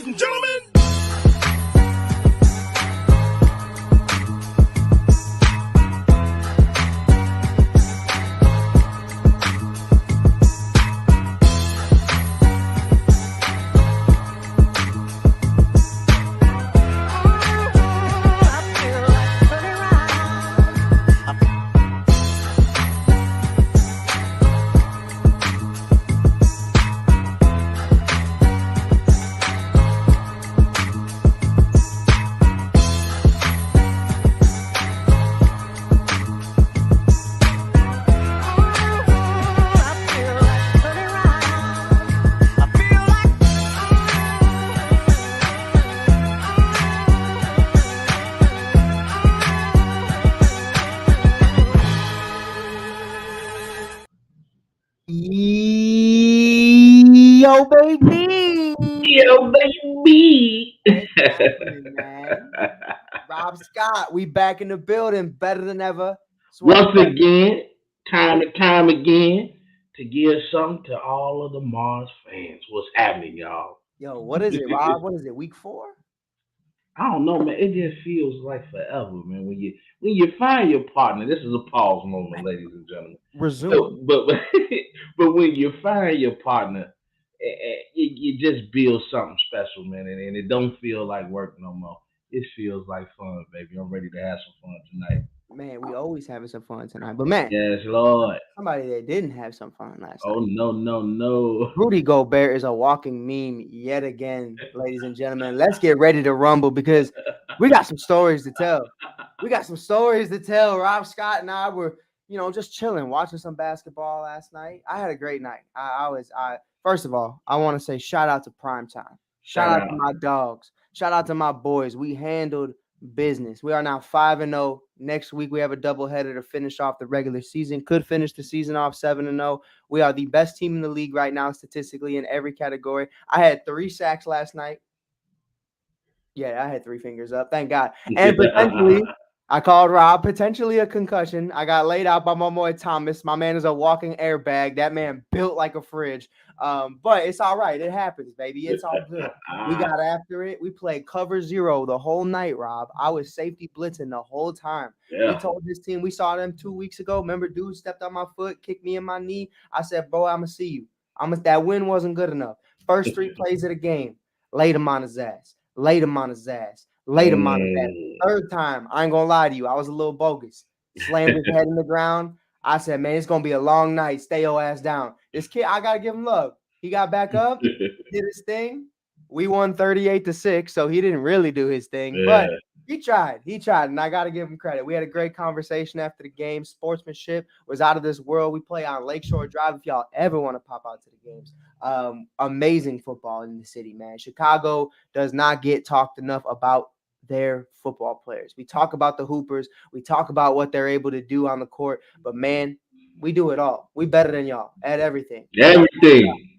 ladies and gentlemen. Yo, baby. Yo, baby. Man. Rob Scott, we back in the building, better than ever. Once again, time and time again, to give something to all of the Mars fans. What's happening, y'all? Yo, what is it, Rob? What is it? Week 4? I don't know, man. It just feels like forever, man. When you find your partner, this is a pause moment, ladies and gentlemen. Resume. But when you find your partner, you just build something special, man, and it don't feel like work no more. It feels like fun, baby. I'm ready to have some fun tonight. Man, we always having some fun tonight. But man, yes, Lord. Somebody that didn't have some fun last night. Oh no. Rudy Gobert is a walking meme yet again, ladies and gentlemen. Let's get ready to rumble because we got some stories to tell. Rob Scott and I were, just chilling, watching some basketball last night. I had a great night. First of all, I want to say shout out to Primetime. Shout out to my dogs. Shout out to my boys. We handled business. We are now 5-0. Next week, we have a doubleheader to finish off the regular season. Could finish the season off 7-0. We are the best team in the league right now, statistically, in every category. I had 3 sacks last night. Yeah, I had 3 fingers up. Thank God. And potentially, I called Rob, potentially a concussion. I got laid out by my boy Thomas. My man is a walking airbag. That man built like a fridge. But it's all right. It happens, baby. It's all good. We got after it. We played cover 0 the whole night, Rob. I was safety blitzing the whole time. Yeah. We told this team, we saw them 2 weeks ago. Remember, dude stepped on my foot, kicked me in my knee. I said, bro, I'm going to see you. That win wasn't good enough. First 3 plays of the game, laid him on his ass. Third time, I ain't gonna lie to you, I was a little bogus. Slammed his head in the ground. I said, man, it's gonna be a long night. Stay your ass down. This kid, I gotta give him love. He got back up, did his thing. We won 38-6, so he didn't really do his thing, but he tried, and I gotta give him credit. We had a great conversation after the game. Sportsmanship was out of this world. We play on Lakeshore Drive. If y'all ever want to pop out to the games, amazing football in the city, man. Chicago does not get talked enough about their football players. We talk about the hoopers. We talk about what they're able to do on the court, but man, we do it all. We better than y'all at everything. Everything.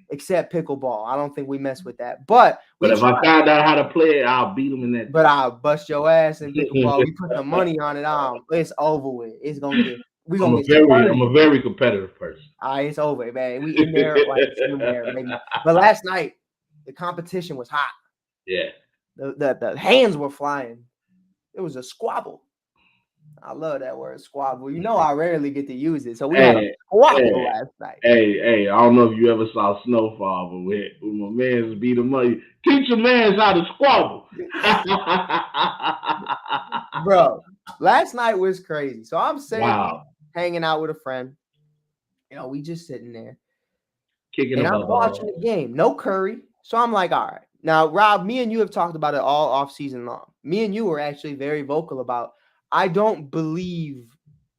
Except pickleball. I don't think we mess with that. But if I find out how to play it, I'll beat them in that. But I'll bust your ass in pickleball. We put the money on it. It's over with. It's gonna get. I'm a very competitive person. It's over, man. We in there like in there, maybe. But last night, the competition was hot. Yeah. The hands were flying. It was a squabble. I love that word, squabble. I rarely get to use it. So we had a squabble last night. Hey, I don't know if you ever saw Snowfall, but when my man's beat him up, teach your mans how to squabble. Bro, last night was crazy. So I'm sitting, hanging out with a friend. We just sitting there. And I'm watching the game. No Curry. So I'm like, all right. Now, Rob, me and you have talked about it all off season long. Me and you were actually very vocal about, I don't believe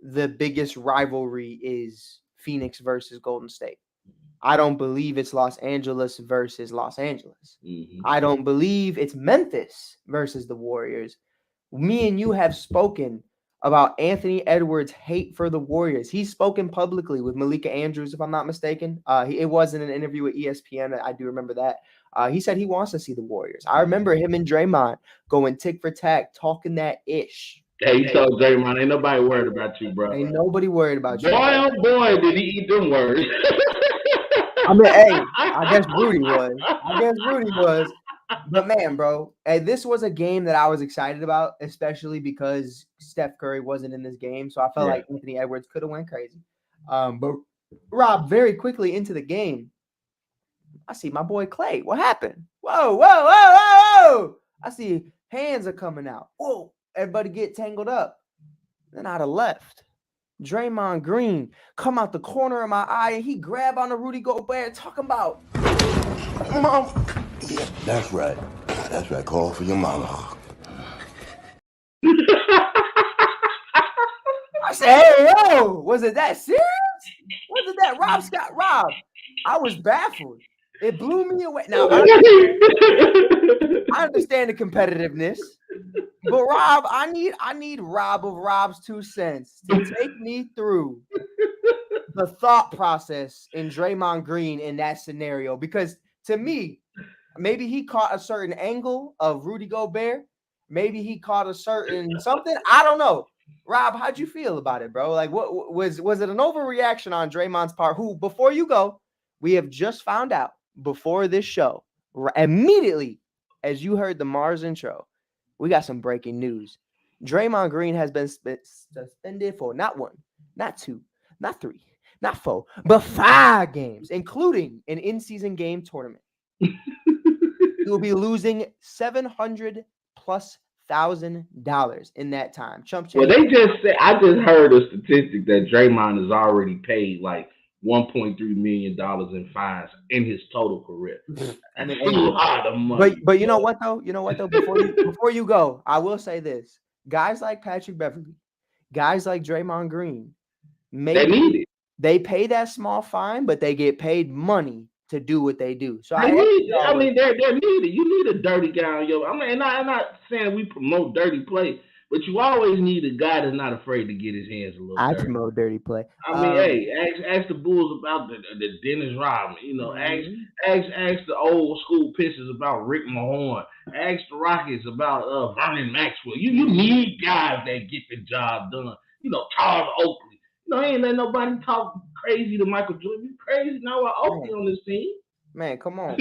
the biggest rivalry is Phoenix versus Golden State. I don't believe it's Los Angeles versus Los Angeles. Mm-hmm. I don't believe it's Memphis versus the Warriors. Me and you have spoken about Anthony Edwards' hate for the Warriors. He's spoken publicly with Malika Andrews, if I'm not mistaken. It was in an interview with ESPN. I do remember that. He said he wants to see the Warriors. I remember him and Draymond going tick for tack, talking that ish. Hey, you told Draymond, ain't nobody worried about you, bro. Ain't nobody worried about you. Boy, oh boy, did he eat them words. I mean, hey, I guess Rudy was. But man, bro, hey, this was a game that I was excited about, especially because Steph Curry wasn't in this game. So I felt like Anthony Edwards could have went crazy. But Rob, very quickly into the game, I see my boy Clay. What happened? Whoa, whoa, whoa, whoa, whoa. I see hands are coming out. Whoa, everybody get tangled up. Then I'd have left. Draymond Green come out the corner of my eye and he grab on the Rudy Gobert talking about Mom. Yeah, that's right. That's right. Call for your mama. I said, hey, yo, was it that serious? Was it that Rob? I was baffled. It blew me away. Now, I understand the competitiveness, but Rob, I need Rob of Rob's 2 cents to take me through the thought process in Draymond Green in that scenario. Because to me, maybe he caught a certain angle of Rudy Gobert. Maybe he caught a certain something. I don't know. Rob, how'd you feel about it, bro? Like, what was it an overreaction on Draymond's part? Who, before you go, we have just found out before this show, immediately as you heard the Mars intro, we got some breaking news. Draymond Green has been suspended for not 1, not 2, not 3, not 4, but 5 games, including an in-season game tournament. He will be losing $700,000+ in that time. Well, they just said, I just heard a statistic that Draymond has already paid like $1.3 million in fines in his total career. I mean, a lot of money. But you know what though? Before you go, I will say this: guys like Patrick Beverley, guys like Draymond Green, they need it. They pay that small fine, but they get paid money to do what they do. So they're needed. You need a dirty guy on your. I mean, I'm not saying we promote dirty play, but you always need a guy that's not afraid to get his hands a little dirty. I promote dirty play. I mean, hey, ask the Bulls about the Dennis Rodman. You know, ask the old school Pistons about Rick Mahorn. Ask the Rockets about Vernon Maxwell. You need guys that get the job done. You know, Charles Oakley. You know, ain't let nobody talk crazy to Michael Jordan. You crazy now with Oakley on this team. Man, come on.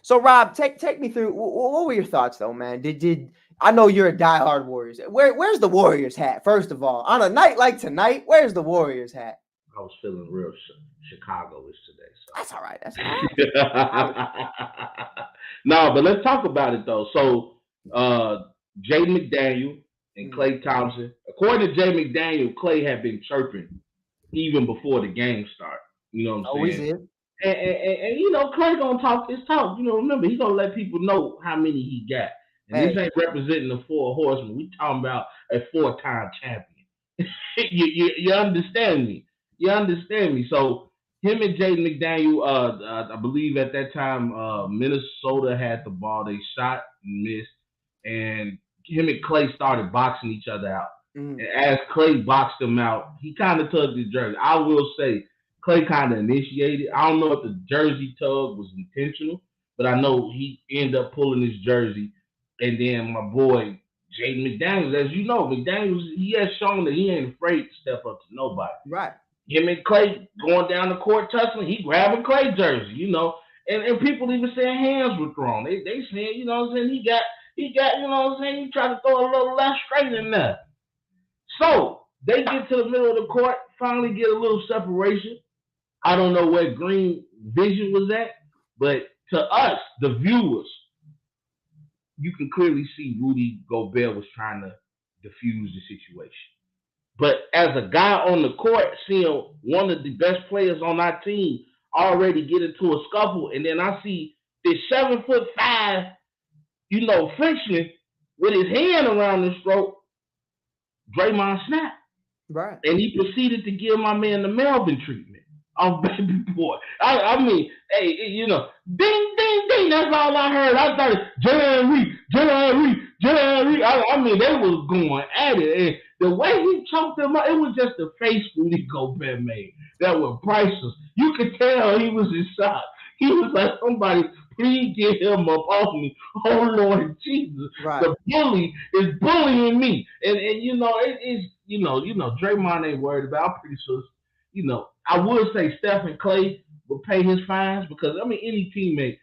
So, Rob, take me through. What were your thoughts, though, man? Did I know you're a diehard Warriors? Where's the Warriors hat? First of all, on a night like tonight, where's the Warriors hat? I was feeling real Chicago-ish today. So. That's all right. That's all right. No, but let's talk about it though. So, Jaden McDaniel and Klay Thompson. According to Jay McDaniel, Klay had been chirping even before the game started. You know what I'm saying? And you know, Klay gonna talk his talk. You know, remember, he's gonna let people know how many he got. And this ain't representing the 4 horsemen. We talking about a 4-time champion. you understand me? You understand me? So him and Jaden McDaniel, I believe at that time, Minnesota had the ball. They shot and missed, and him and Klay started boxing each other out. And as Klay boxed him out, he kind of tugged his jersey. I will say Klay kind of initiated. I don't know if the jersey tug was intentional, but I know he ended up pulling his jersey. And then my boy Jaden McDaniels, as you know, he has shown that he ain't afraid to step up to nobody. Right. Him and Klay going down the court tussling, he grabbing Klay jersey, you know. And people even saying hands were thrown. They saying, you know what I'm saying, he got, you know what I'm saying, he tried to throw a little left straight in there. So they get to the middle of the court, finally get a little separation. I don't know where Green vision was at, but to us, the viewers, you can clearly see Rudy Gobert was trying to diffuse the situation. But as a guy on the court, seeing one of the best players on our team already get into a scuffle, and then I see this 7'5", you know, Frenchman with his hand around his throat, Draymond snapped. Right. And he proceeded to give my man the Melvin treatment. Oh, baby boy. I mean, hey, you know, ding, ding, ding. That's all I heard. I started, Jerry. I mean, they was going at it. And the way he choked them up, it was just the face Rudy Gobert made that were priceless. You could tell he was in shock. He was like, somebody, please get him up off me. Oh, Lord Jesus. Right. The bully is bullying me. And you know, it is, you know, Draymond ain't worried about. I'm pretty sure, you know, I would say Steph and Klay would pay his fines? Because I mean, any teammate,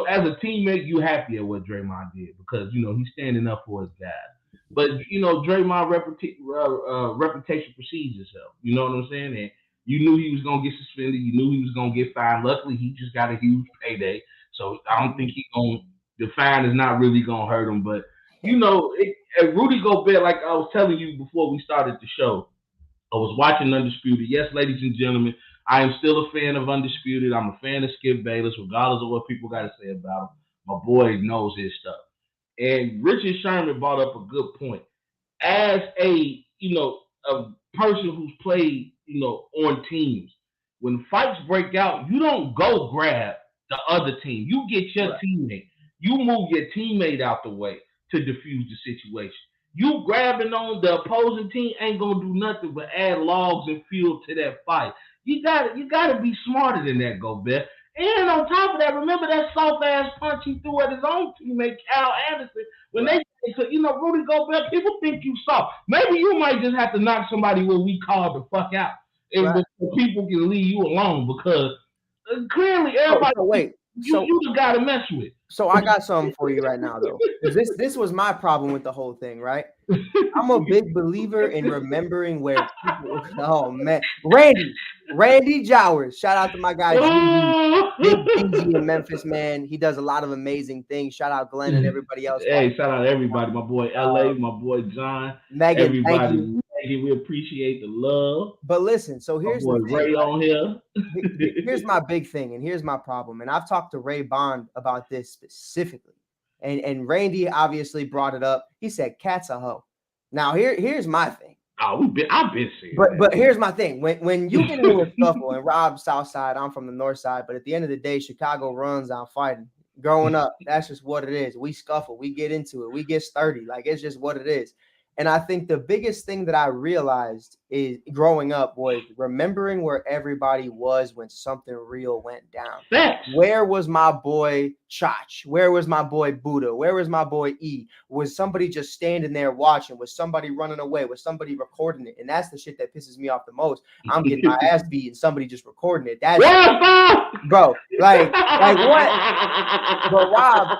as a teammate, you happy at what Draymond did because he's standing up for his guys. But Draymond reputation precedes itself. You know what I'm saying? And you knew he was gonna get suspended. You knew he was gonna get fined. Luckily, he just got a huge payday, so I don't think the fine is not really gonna hurt him. But Rudy Gobert, like I was telling you before we started the show, I was watching Undisputed. Yes, ladies and gentlemen, I am still a fan of Undisputed. I'm a fan of Skip Bayless, regardless of what people got to say about him. My boy knows his stuff. And Richard Sherman brought up a good point. As a person who's played, on teams, when fights break out, you don't go grab the other team. You get your teammate. You move your teammate out the way to defuse the situation. You grabbing on the opposing team ain't gonna do nothing but add logs and fuel to that fight. You gotta be smarter than that, Gobert. And on top of that, remember that soft ass punch he threw at his own teammate, Cal Anderson, when Rudy Gobert, people think you soft. Maybe you might just have to knock somebody where we call the fuck out. And so people can leave you alone because clearly everybody you the guy to mess with. So I got something for you right now, though. This was my problem with the whole thing, right? I'm a big believer in remembering where people. Oh man, Randy Jowers. Shout out to my guy, Big BG in Memphis, man. He does a lot of amazing things. Shout out Glenn and everybody else. Hey, shout out everybody. My boy LA, my boy John, Megan, everybody. thank you. We appreciate the love. But listen, so here's the thing. Ray on here. Here's my big thing, and here's my problem. And I've talked to Ray Bond about this specifically. And Randy obviously brought it up. He said, "Cat's a hoe." Now here's my thing. Oh, I've been saying. But here's my thing. When you get into a scuffle, and Rob's South Side, I'm from the North Side. But at the end of the day, Chicago runs on fighting. Growing up, that's just what it is. We scuffle, we get into it, we get sturdy. Like it's just what it is. And I think the biggest thing that I realized is growing up was remembering where everybody was when something real went down. Thanks. Where was my boy Chach? Where was my boy Buddha? Where was my boy E? Was somebody just standing there watching? Was somebody running away? Was somebody recording it? And that's the shit that pisses me off the most. I'm getting my ass beat and somebody just recording it. That's bro, like what? But Rob,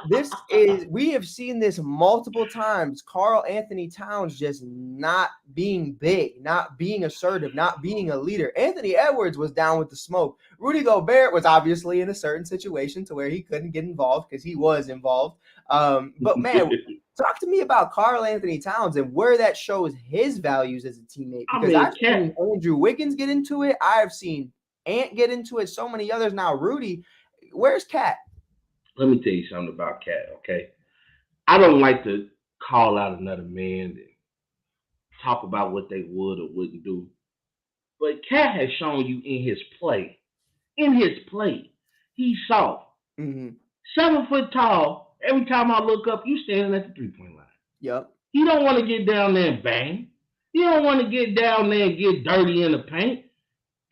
we have seen this multiple times. Karl Anthony Towns just not being big, not being assertive, not being a leader. Anthony Edwards was down with the smoke. Rudy Gobert was obviously in a certain situation to where he couldn't get involved because he was involved. But man, talk to me about Karl Anthony Towns and where that shows his values as a teammate. Because I've seen Andrew Wiggins get into it. I've seen Ant get into it. So many others now. Rudy, where's Cat? Let me tell you something about Cat, okay? I don't like to call out another man and talk about what they would or wouldn't do. But Cat has shown you in his play, he's soft. Mm-hmm. 7 foot tall. Every time I look up, you standing at the 3-point line. Yep. He don't want to get down there and bang. He don't want to get down there and get dirty in the paint.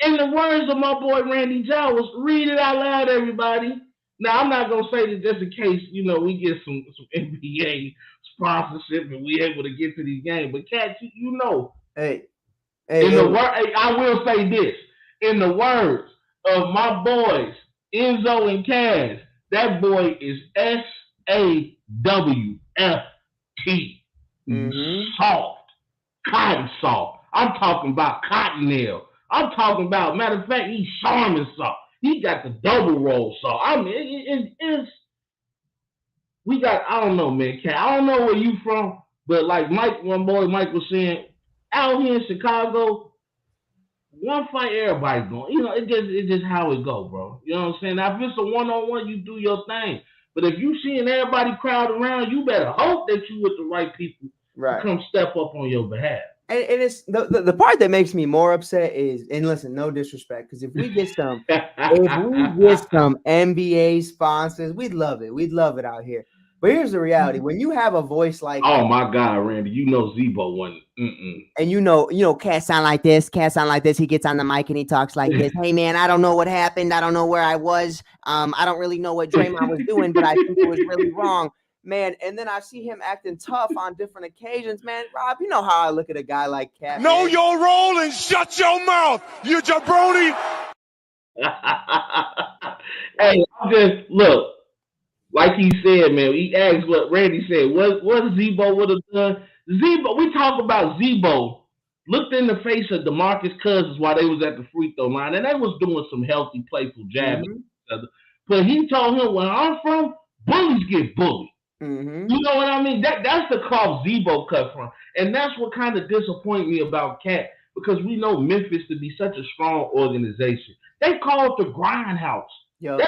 In the words of my boy Randy Jowers, read it out loud, everybody. Now, I'm not going to say that just in case, we get some NBA sponsorship and we able to get to these games. But, Cat, Hey, I will say this. In the words of my boys, Enzo and Kaz, that boy is SAWFT. Mm-hmm. Soft. Cotton soft. I'm talking about Cottonelle. I'm talking about, matter of fact, he's Charmin soft. He got the double roll soft. I mean, I don't know, man, Cat. I don't know where you from, but like Mike was saying, out here in Chicago, one fight, everybody's going. It's just how it go, bro. You know what I'm saying? Now, if it's a one-on-one, you do your thing. But if you seeing everybody crowd around, you better hope that you with the right people to come step up on your behalf. And it's the part that makes me more upset is, and listen, no disrespect, because if we get some NBA sponsors, we'd love it. We'd love it out here. But here's the reality: when you have a voice like, oh my God, Randy, Zebo one, and Cat sound like this. He gets on the mic and he talks like this. Hey man, I don't know what happened. I don't know where I was. I don't really know what Draymond was doing, but I think it was really wrong. Man, and then I see him acting tough on different occasions, man. Rob, you know how I look at a guy like Cat. Know your role and shut your mouth, you jabroni. Hey, I'm just look. Like he said, man, he asked what Randy said. What Zebo would have done? Zebo, we talk about Zebo. Looked in the face of DeMarcus Cousins while they was at the free throw line, and they was doing some healthy, playful jabbing Mm-hmm. at each other. But he told him, "Where I'm from, bullies get bullied." Mm-hmm. You know what I mean? That's the cloth Zebo cut from, and that's what kind of disappointed me about Cat because we know Memphis to be such a strong organization. They call it the grindhouse. Yep.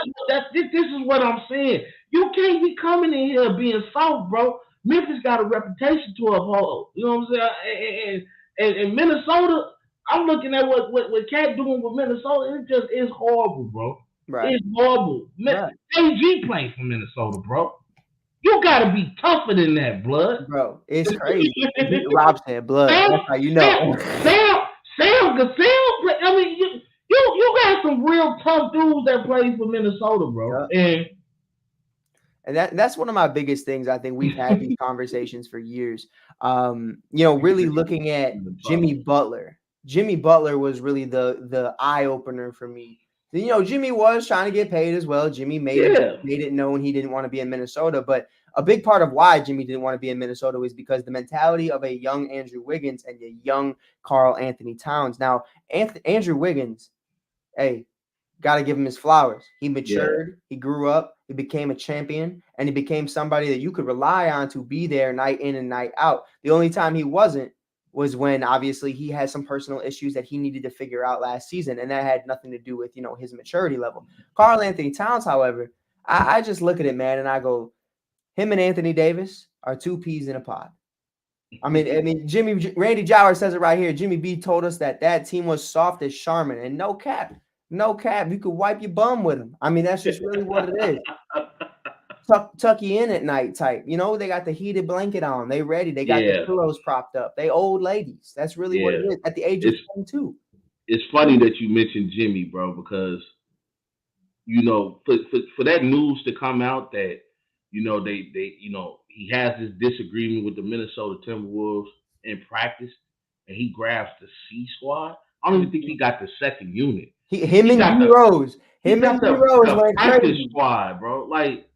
This is what I'm saying. You can't be coming in here being soft, bro. Memphis got a reputation to uphold. You know what I'm saying? And Minnesota, I'm looking at what Cat doing with Minnesota. It just is horrible, bro. Right. It's horrible. Right. AG playing for Minnesota, bro. You gotta be tougher than that, blood. Bro, it's crazy. Rob said blood. That's how you know. Sam Cassell. I mean, you got some real tough dudes that play for Minnesota, bro. Yep. And that's one of my biggest things. I think we've had these conversations for years. Really looking at Jimmy Butler. Jimmy Butler was really the eye opener for me. Jimmy was trying to get paid as well. Jimmy made it known he didn't want to be in Minnesota. But a big part of why Jimmy didn't want to be in Minnesota was because the mentality of a young Andrew Wiggins and a young Karl Anthony Towns. Now, Andrew Wiggins, hey, got to give him his flowers. He matured, he grew up, he became a champion, and he became somebody that you could rely on to be there night in and night out. The only time he wasn't was when obviously he had some personal issues that he needed to figure out last season, and that had nothing to do with, his maturity level. Karl Anthony Towns, however, I just look at it, man, and I go, him and Anthony Davis are two peas in a pod. I mean, Randy Jowers says it right here. Jimmy B told us that team was soft as Charmin, and no cap. You could wipe your bum with them. I mean, that's just really what it is. Tuck you in at night type. They got the heated blanket on. They ready. They got the pillows propped up. They old ladies. That's really what it is at the age of 22. It's funny that you mentioned Jimmy, bro, because for that news to come out that he has this disagreement with the Minnesota Timberwolves in practice, and he grabs the C squad. I don't even think he got the second unit. Him and D Rose the practice squad, bro. Like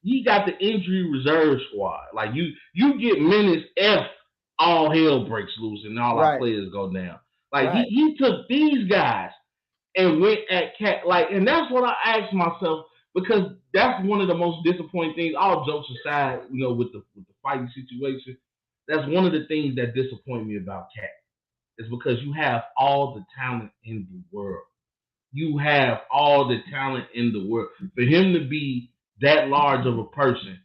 he got the injury reserve squad. Like you get minutes if all hell breaks loose and all our players go down. Like he took these guys and went at Cat. Like, and that's what I asked myself, because that's one of the most disappointing things. All jokes aside, with the fighting situation, that's one of the things that disappoint me about Cat. Is because you have all the talent in the world. You have all the talent in the world. For him to be that large of a person,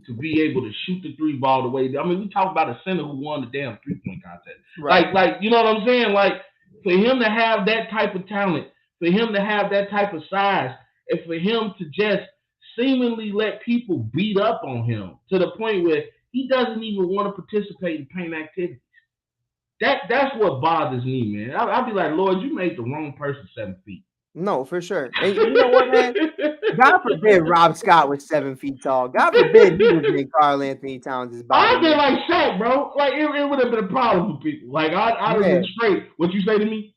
to be able to shoot the three ball the way, I mean, we talk about a center who won the damn 3-point contest. Right. Like, you know what I'm saying? Like, for him to have that type of talent, for him to have that type of size, and for him to just seemingly let people beat up on him to the point where he doesn't even want to participate in paint activities. That's what bothers me, man. I'll be like, Lord, you made the wrong person 7 feet. No, for sure. And you know what, man? God forbid Rob Scott was 7 feet tall. God forbid he was in Karl Anthony Towns' body. I'd be like Shaq, bro. Like it would have been a problem for people. Like I'd have been straight. What you say to me?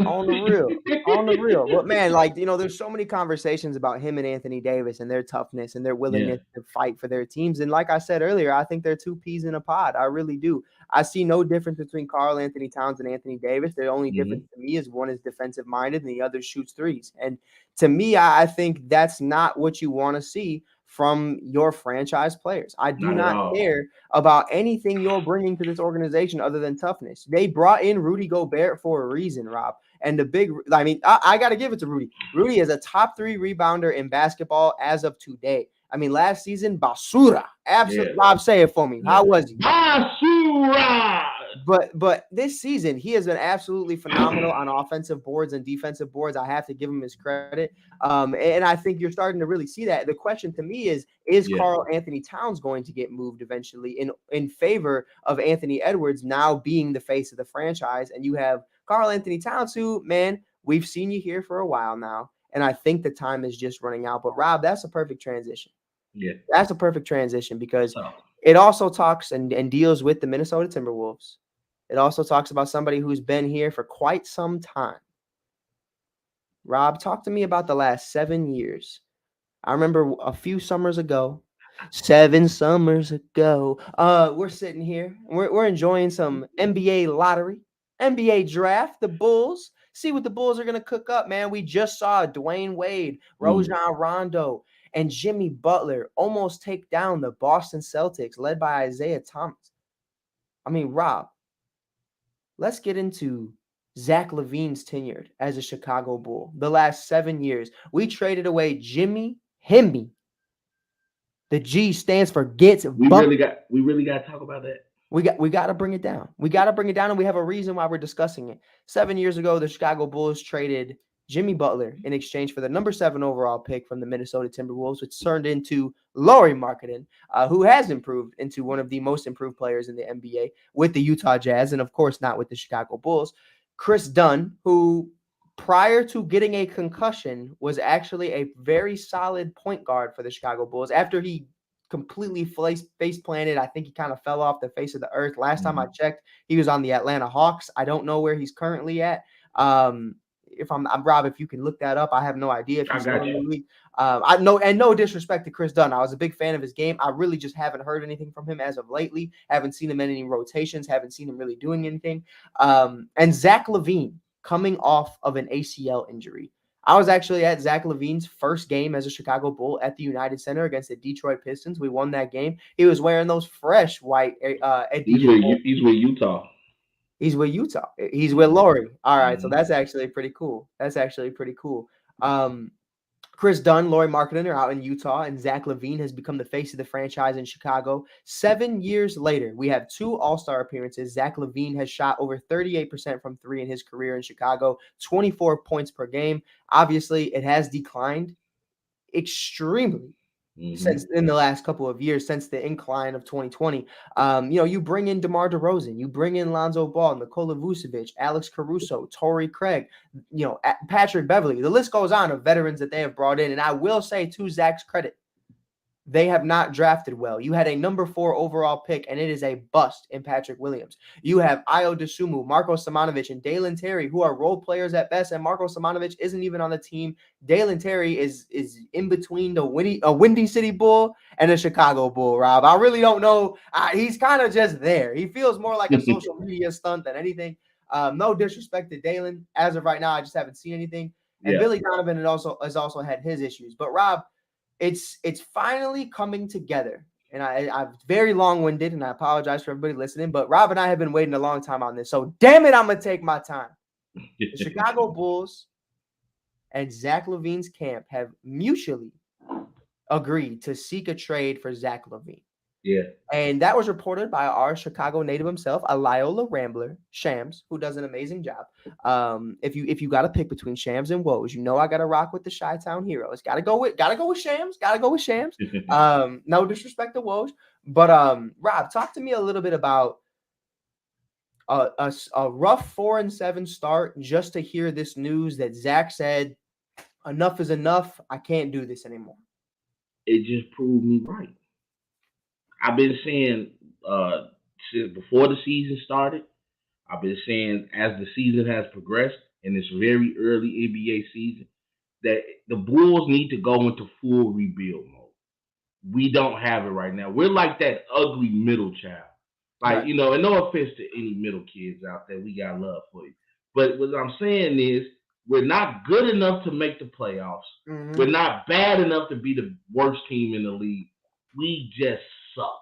On the real. But man, there's so many conversations about him and Anthony Davis and their toughness and their willingness to fight for their teams. And like I said earlier, I think they're two peas in a pod. I really do. I see no difference between Karl Anthony Towns and Anthony Davis. The only difference to me is one is defensive minded and the other shoots threes. And to me, I think that's not what you want to see from your franchise players. I do not care about anything you're bringing to this organization other than toughness. They brought in Rudy Gobert for a reason, Rob. And I got to give it to Rudy. Rudy is a top 3 rebounder in basketball as of today. I mean, last season, basura. Absolutely. Rob, say it for me. How was he? Basura. But this season, he has been absolutely phenomenal on offensive boards and defensive boards. I have to give him his credit. And I think you're starting to really see that. The question to me is Karl Anthony Towns going to get moved eventually in favor of Anthony Edwards now being the face of the franchise? And you have Karl Anthony Towns, who, man, we've seen you here for a while now. And I think the time is just running out. But, Rob, that's a perfect transition. Yeah. That's a perfect transition because it also talks and deals with the Minnesota Timberwolves. It also talks about somebody who's been here for quite some time. Rob, talk to me about the last 7 years. I remember a few summers ago, 7 summers ago. We're sitting here, we're enjoying some NBA lottery, NBA draft. The Bulls. See what the Bulls are gonna cook up, man. We just saw Dwayne Wade, Rajon Rondo, and Jimmy Butler almost take down the Boston Celtics, led by Isaiah Thomas. I mean, Rob, let's get into Zach Lavine's tenure as a Chicago Bull. The last 7 years, we traded away Jimmy Hemby. The G stands for gets We bumped. really got to talk about that. We got to bring it down. We got to bring it down, and we have a reason why we're discussing it. 7 years ago, the Chicago Bulls traded Jimmy Butler in exchange for the number 7 overall pick from the Minnesota Timberwolves, which turned into Lauri Markkanen, who has improved into one of the most improved players in the NBA with the Utah Jazz, and of course not with the Chicago Bulls. Chris Dunn, who prior to getting a concussion was actually a very solid point guard for the Chicago Bulls. After he completely face planted, I think he kind of fell off the face of the earth. Last time I checked, he was on the Atlanta Hawks. I don't know where he's currently at. If I'm Rob, if you can look that up, I have no idea if he's still in the league. I know, and no disrespect to Chris Dunn, I was a big fan of his game. I really just haven't heard anything from him as of lately. Haven't seen him in any rotations. Haven't seen him really doing anything. And Zach Lavine, coming off of an ACL injury. I was actually at Zach Lavine's first game as a Chicago Bull at the United Center against the Detroit Pistons. We won that game. He was wearing those fresh white He's with Utah. He's with Utah. He's with Lauri. All right, so that's actually pretty cool. Chris Dunn, Lauri Markkanen are out in Utah, and Zach Lavine has become the face of the franchise in Chicago. 7 years later, we have 2 All-Star appearances. Zach Lavine has shot over 38% from 3 in his career in Chicago, 24 points per game. Obviously, it has declined extremely since in the last couple of years, since the incline of 2020. You bring in DeMar DeRozan, you bring in Lonzo Ball, Nikola Vucevic, Alex Caruso, Torrey Craig, Patrick Beverley. The list goes on of veterans that they have brought in. And I will say, to Zach's credit, they have not drafted well. You had a number 4 overall pick, and it is a bust in Patrick Williams. You have Ayo Dosunmu, Marko Simonovic, and Dalen Terry, who are role players at best, and Marko Simonovic isn't even on the team. Dalen Terry is in between a Windy City Bull and a Chicago Bull, Rob. I really don't know. He's kind of just there. He feels more like a social media stunt than anything. No disrespect to Dalen. As of right now, I just haven't seen anything. And Billy Donovan has also had his issues. But, Rob, it's finally coming together. And I'm very long-winded, and I apologize for everybody listening, but Rob and I have been waiting a long time on this. So, damn it, I'm going to take my time. The Chicago Bulls and Zach Lavine's camp have mutually agreed to seek a trade for Zach Lavine. Yeah. And that was reported by our Chicago native himself, Loyola Rambler, Shams, who does an amazing job. If you got to pick between Shams and Woj, I got to rock with the Chi-Town heroes. Got to go with Shams. No disrespect to Woj, but Rob, talk to me a little bit about a rough 4-7 start, just to hear this news that Zach said, enough is enough. I can't do this anymore. It just proved me right. I've been saying since before the season started, I've been saying as the season has progressed in this very early NBA season, that the Bulls need to go into full rebuild mode. We don't have it right now. We're like that ugly middle child. Like, and no offense to any middle kids out there, we got love for you. But what I'm saying is, we're not good enough to make the playoffs. Mm-hmm. We're not bad enough to be the worst team in the league. We just suck.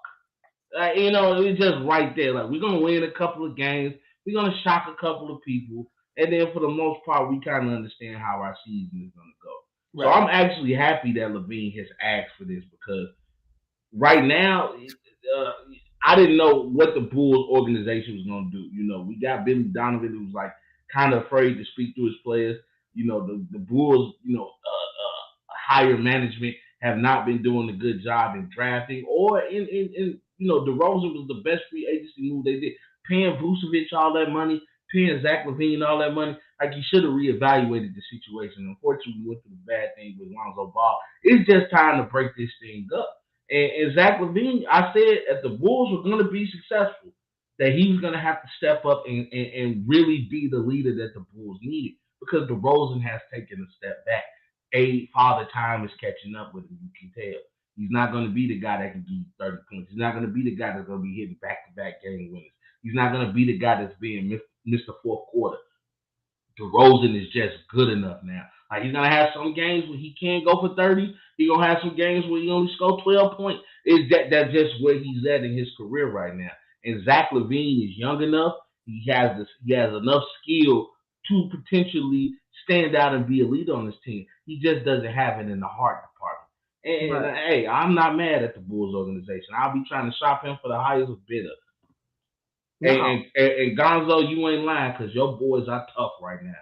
It's just right there. Like, we're going to win a couple of games. We're going to shock a couple of people. And then for the most part, we kind of understand how our season is going to go. Right. So I'm actually happy that Lavine has asked for this, because right now, I didn't know what the Bulls organization was going to do. We got Billy Donovan, who was like kind of afraid to speak to his players. The Bulls, higher management have not been doing a good job in drafting, or in DeRozan was the best free agency move they did. Paying Vucevic all that money, paying Zach Lavine all that money. Like, you should have reevaluated the situation. Unfortunately, we went through the bad thing with Lonzo Ball. It's just time to break this thing up. And Zach Lavine, I said, if the Bulls were going to be successful, that he was going to have to step up and really be the leader that the Bulls needed. because DeRozan has taken a step back. Father Time is catching up with him. You can tell. He's not going to be the guy that can do 30 points. He's not going to be the guy that's going to be hitting back-to-back game winners. He's not going to be the guy that's being Mr. Fourth Quarter. DeRozan is just good enough now. Like, he's going to have some games where he can't go for 30. He's going to have some games where he only score 12 points. That's just where he's at in his career right now. And Zach Lavine is young enough. He has enough skill to potentially stand out and be a leader on this team. He just doesn't have it in the heart department. And hey, I'm not mad at the Bulls organization. I'll be trying to shop him for the highest bidder. No. And Gonzo, you ain't lying, because your boys are tough right now.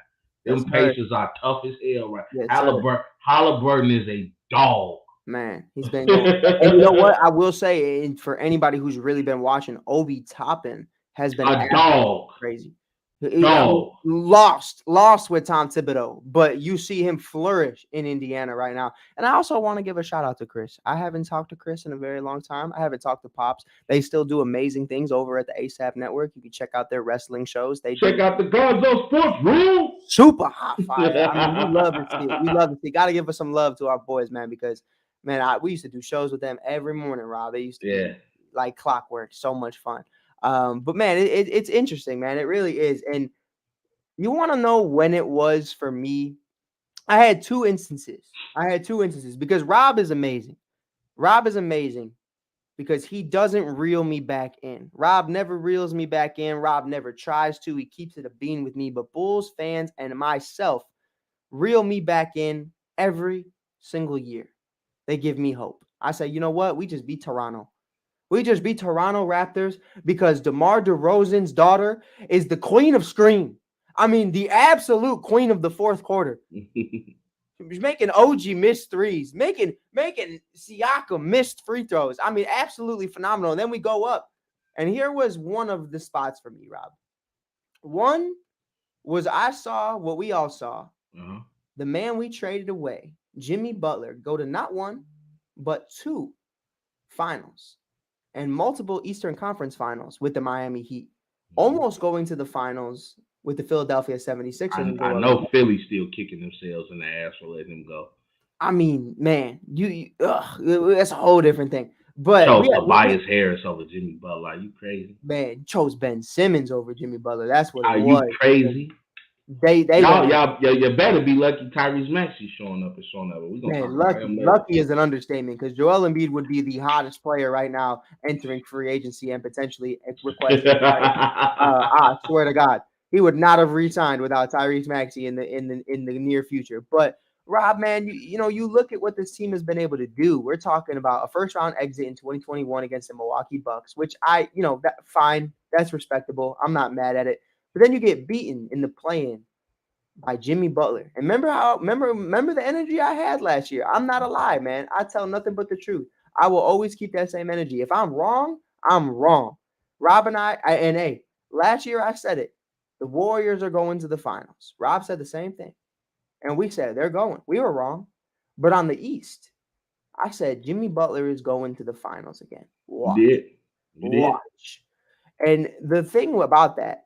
Them Pacers are tough as hell right now. Halliburton is a dog. Man, he's been going. And you know what? I will say, for anybody who's really been watching, Obi Toppin has been a dog. Crazy. Lost with Tom Thibodeau, but you see him flourish in Indiana right now. And I also want to give a shout out to Chris. I haven't talked to Chris in a very long time. I haven't talked to Pops. They still do amazing things over at the ASAP Network. You can check out their wrestling shows. Check out the Gonzo Sports Room. Super hot fire. I mean, we love to see it. We love to see it. Got to give us some love to our boys, man, because, man, we used to do shows with them every morning, Rob. They used to be like clockwork. So much fun. But man, it's interesting, man. It really is. And you want to know when it was for me? I had two instances because Rob is amazing. Rob is amazing because he doesn't reel me back in. Rob never reels me back in. Rob never tries to. He keeps it a bean with me. But Bulls fans and myself reel me back in every single year. They give me hope. I say, you know what? We just beat Toronto. We just beat Toronto Raptors because DeMar DeRozan's daughter is the queen of scream. I mean, the absolute queen of the fourth quarter. She's making OG miss threes, making Siakam missed free throws. I mean, absolutely phenomenal. And then we go up. And here was one of the spots for me, Rob. One was I saw what we all saw. Uh-huh. The man we traded away, Jimmy Butler, go to not one, but two finals. And multiple Eastern Conference finals with the Miami Heat. Almost going to the finals with the Philadelphia 76ers. I know Philly's still kicking themselves in the ass for letting him go. I mean, man, that's a whole different thing. But chose Tobias Harris over Jimmy Butler. Are you crazy? Man, chose Ben Simmons over Jimmy Butler. That's what it was. Are you crazy? Y'all better be lucky Tyreese Maxey showing up. We lucky is an understatement because Joel Embiid would be the hottest player right now entering free agency and potentially requesting. I swear to God, he would not have re-signed without Tyreese Maxey in the near future. But Rob, man, you look at what this team has been able to do. We're talking about a first round exit in 2021 against the Milwaukee Bucks, which fine, that's respectable. I'm not mad at it. But then you get beaten in the play-in by Jimmy Butler. And remember the energy I had last year. I'm not a lie, man. I tell nothing but the truth. I will always keep that same energy. If I'm wrong, I'm wrong. Rob and last year I said it. The Warriors are going to the finals. Rob said the same thing. And we said they're going. We were wrong. But on the East, I said Jimmy Butler is going to the finals again. Watch. You did. Watch. And the thing about that,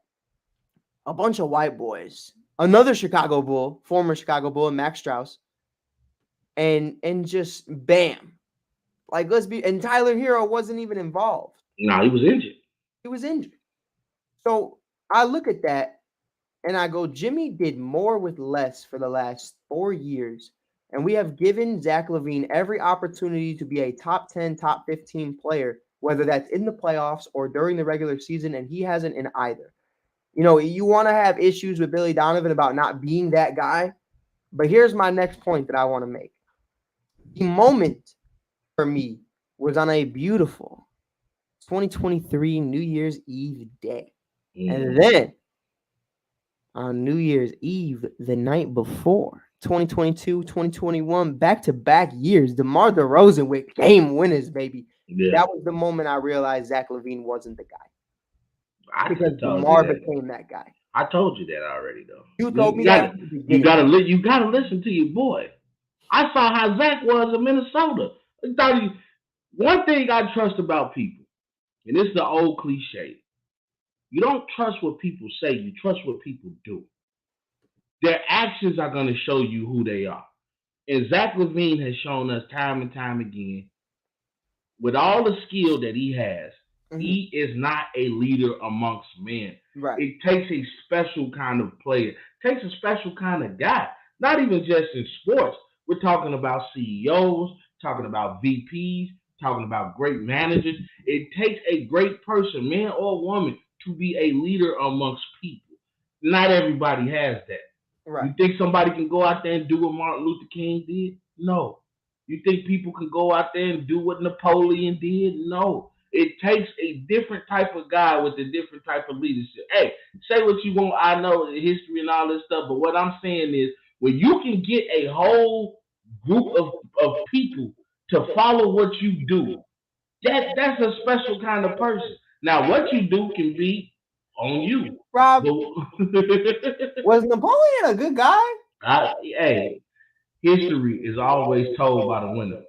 a bunch of white boys, another Chicago Bull, former Chicago Bull, Max Strus, and just bam. Like, and Tyler Hero wasn't even involved. No, he was injured. So I look at that and I go, Jimmy did more with less for the last 4 years. And we have given Zach Lavine every opportunity to be a top 10, top 15 player, whether that's in the playoffs or during the regular season, and he hasn't in either. You want to have issues with Billy Donovan about not being that guy. But here's my next point that I want to make. The moment for me was on a beautiful 2023 New Year's Eve day. And then on New Year's Eve, the night before, 2022, 2021, back-to-back years, DeMar DeRozan with game winners, baby. Yeah. That was the moment I realized Zach Lavine wasn't the guy. Because DeMar became that guy. I told you that already, though. You told me that. You gotta listen to your boy. I saw how Zach was in Minnesota. One thing I trust about people, and it's the old cliche, you don't trust what people say, you trust what people do. Their actions are going to show you who they are. And Zach Lavine has shown us time and time again, with all the skill that he has, he is not a leader amongst men. Right. It takes a special kind of player. It takes a special kind of guy. Not even just in sports. We're talking about CEOs, talking about VPs, talking about great managers. It takes a great person, man or woman, to be a leader amongst people. Not everybody has that. Right. You think somebody can go out there and do what Martin Luther King did? No. You think people can go out there and do what Napoleon did? No. It takes a different type of guy with a different type of leadership. Hey, say what you want. I know the history and all this stuff, but what I'm saying is when you can get a whole group of people to follow what you do, that's a special kind of person. Now, what you do can be on you. Rob, was Napoleon a good guy? Hey, history is always told by the winner.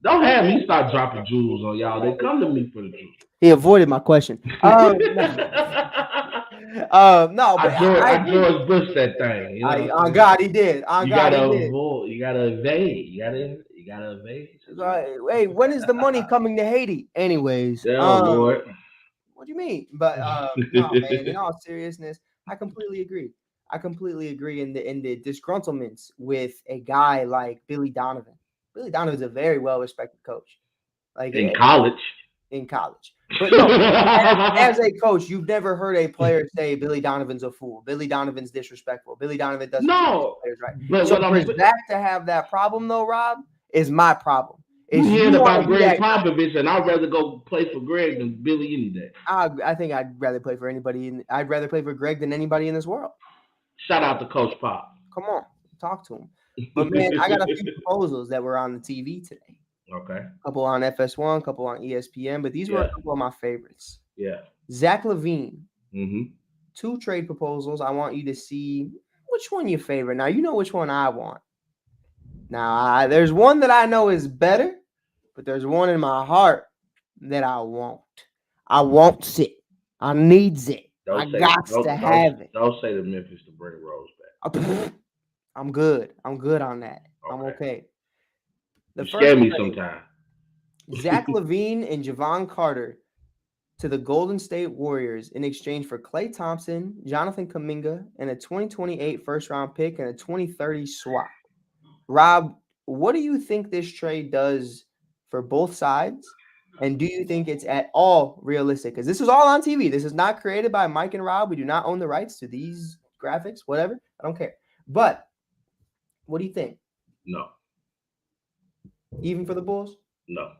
Don't have me start dropping jewels on y'all. They come to me for the truth. He avoided my question. No, but I George Bush that thing. You know on God, he did. You gotta avoid. You gotta evade. You gotta evade. Hey, when is the money coming to Haiti? Anyways, Lord. What do you mean? But no, man. In all seriousness, I completely agree. In the disgruntlements with a guy like Billy Donovan. Billy Donovan's a very well-respected coach. Like in college. But no, as a coach, you've never heard a player say Billy Donovan's a fool. Billy Donovan's disrespectful. Billy Donovan doesn't treat players right. But so for Zach to have that problem, though, Rob, is my problem. You hearing about Greg Popovich, and I'd rather go play for Greg than Billy any day. I think I'd rather play for I'd rather play for Greg than anybody in this world. Shout out to Coach Pop. Come on, talk to him. But man, I got a few proposals that were on the TV today. Okay. A couple on FS1, a couple on ESPN, but these were a couple of my favorites. Yeah. Zach Lavine. 2 trade proposals. I want you to see which one you favorite. Now, you know which one I want. Now, there's one that I know is better, but there's one in my heart that I won't. I wants it. I needs it. I got to have it. Don't say the Memphis to bring Rose back. I'm good. I'm good on that. Okay. I'm okay. You scare me sometime. Zach Lavine and Javon Carter to the Golden State Warriors in exchange for Klay Thompson, Jonathan Kuminga, and a 2028 first-round pick and a 2030 swap. Rob, what do you think this trade does for both sides? And do you think it's at all realistic? Because this is all on TV. This is not created by Mike and Rob. We do not own the rights to these graphics, whatever. I don't care. But what do you think? No. Even for the Bulls? No.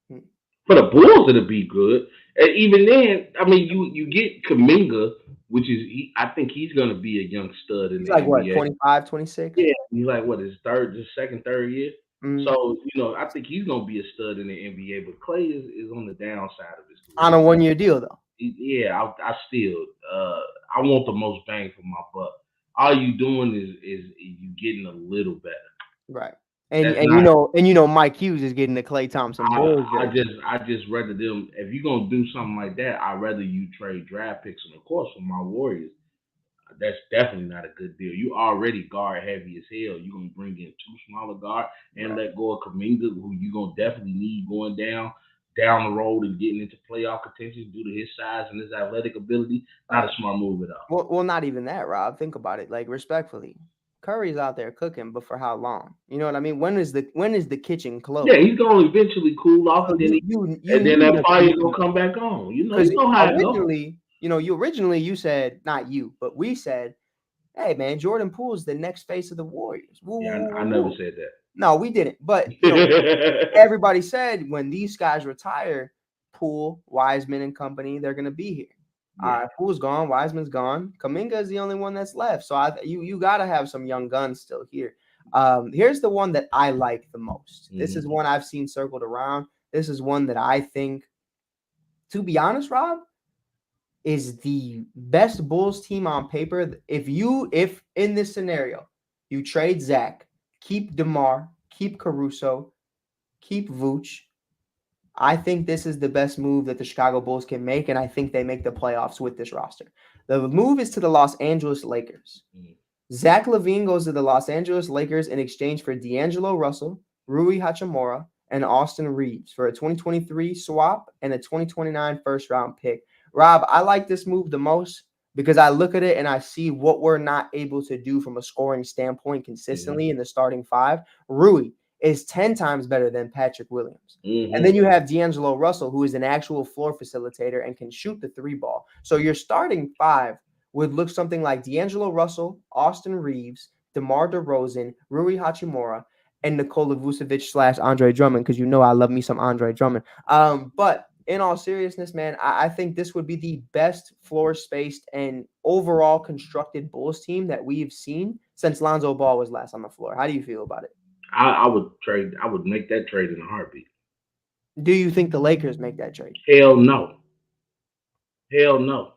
For the Bulls, it'll be good. And even then, I mean, you get Kuminga, which is, I think he's going to be a young stud in the NBA. what, 25, 26? Yeah, he's like, what, his second, third year? So, I think he's going to be a stud in the NBA, but Klay is on the downside of his career. On a 1-year deal, though. Yeah, I still, I want the most bang for my buck. All you doing is you getting a little better. Right. And Mike Hughes is getting the Klay Thompson. I just rather them. If you're gonna do something like that, I'd rather you trade draft picks. And of course, for my Warriors, that's definitely not a good deal. You already guard heavy as hell. You're gonna bring in 2 smaller guards and let go of Kuminga, who you're gonna definitely need going down the road and getting into playoff contention due to his size and his athletic ability. Not a smart move at all. Well, not even that, Rob. Think about it. Like, respectfully. Curry's out there cooking, but for how long? You know what I mean? When is the kitchen closed? Yeah, he's gonna eventually cool off, and then that fire's gonna come back on. You know how originally you said, not you, but we said, hey man, Jordan Poole's the next face of the Warriors. I never said that. No, we didn't. But everybody said when these guys retire, Poole, Wiseman, and company, they're gonna be here. All right, Poole's gone, Wiseman's gone. Kuminga is the only one that's left. So you got to have some young guns still here. Here's the one that I like the most. This is one I've seen circled around. This is one that I think, to be honest, Rob, is the best Bulls team on paper. If in this scenario, you trade Zach, keep DeMar, keep Caruso, keep Vooch, I think this is the best move that the Chicago Bulls can make, and I think they make the playoffs with this roster. The move is to the Los Angeles Lakers. Zach Lavine goes to the Los Angeles Lakers in exchange for D'Angelo Russell, Rui Hachimura, and Austin Reeves for a 2023 swap and a 2029 first-round pick. Rob, I like this move the most because I look at it and I see what we're not able to do from a scoring standpoint consistently in the starting five. Rui is 10 times better than Patrick Williams. And then you have D'Angelo Russell, who is an actual floor facilitator and can shoot the three ball. So your starting five would look something like D'Angelo Russell, Austin Reeves, DeMar DeRozan, Rui Hachimura, and Nikola Vucevic / Andre Drummond, because you know I love me some Andre Drummond. But in all seriousness, man, I think this would be the best floor-spaced and overall constructed Bulls team that we've seen since Lonzo Ball was last on the floor. How do you feel about it? I would trade. I would make that trade in a heartbeat. Do you think the Lakers make that trade? Hell no. Hell no.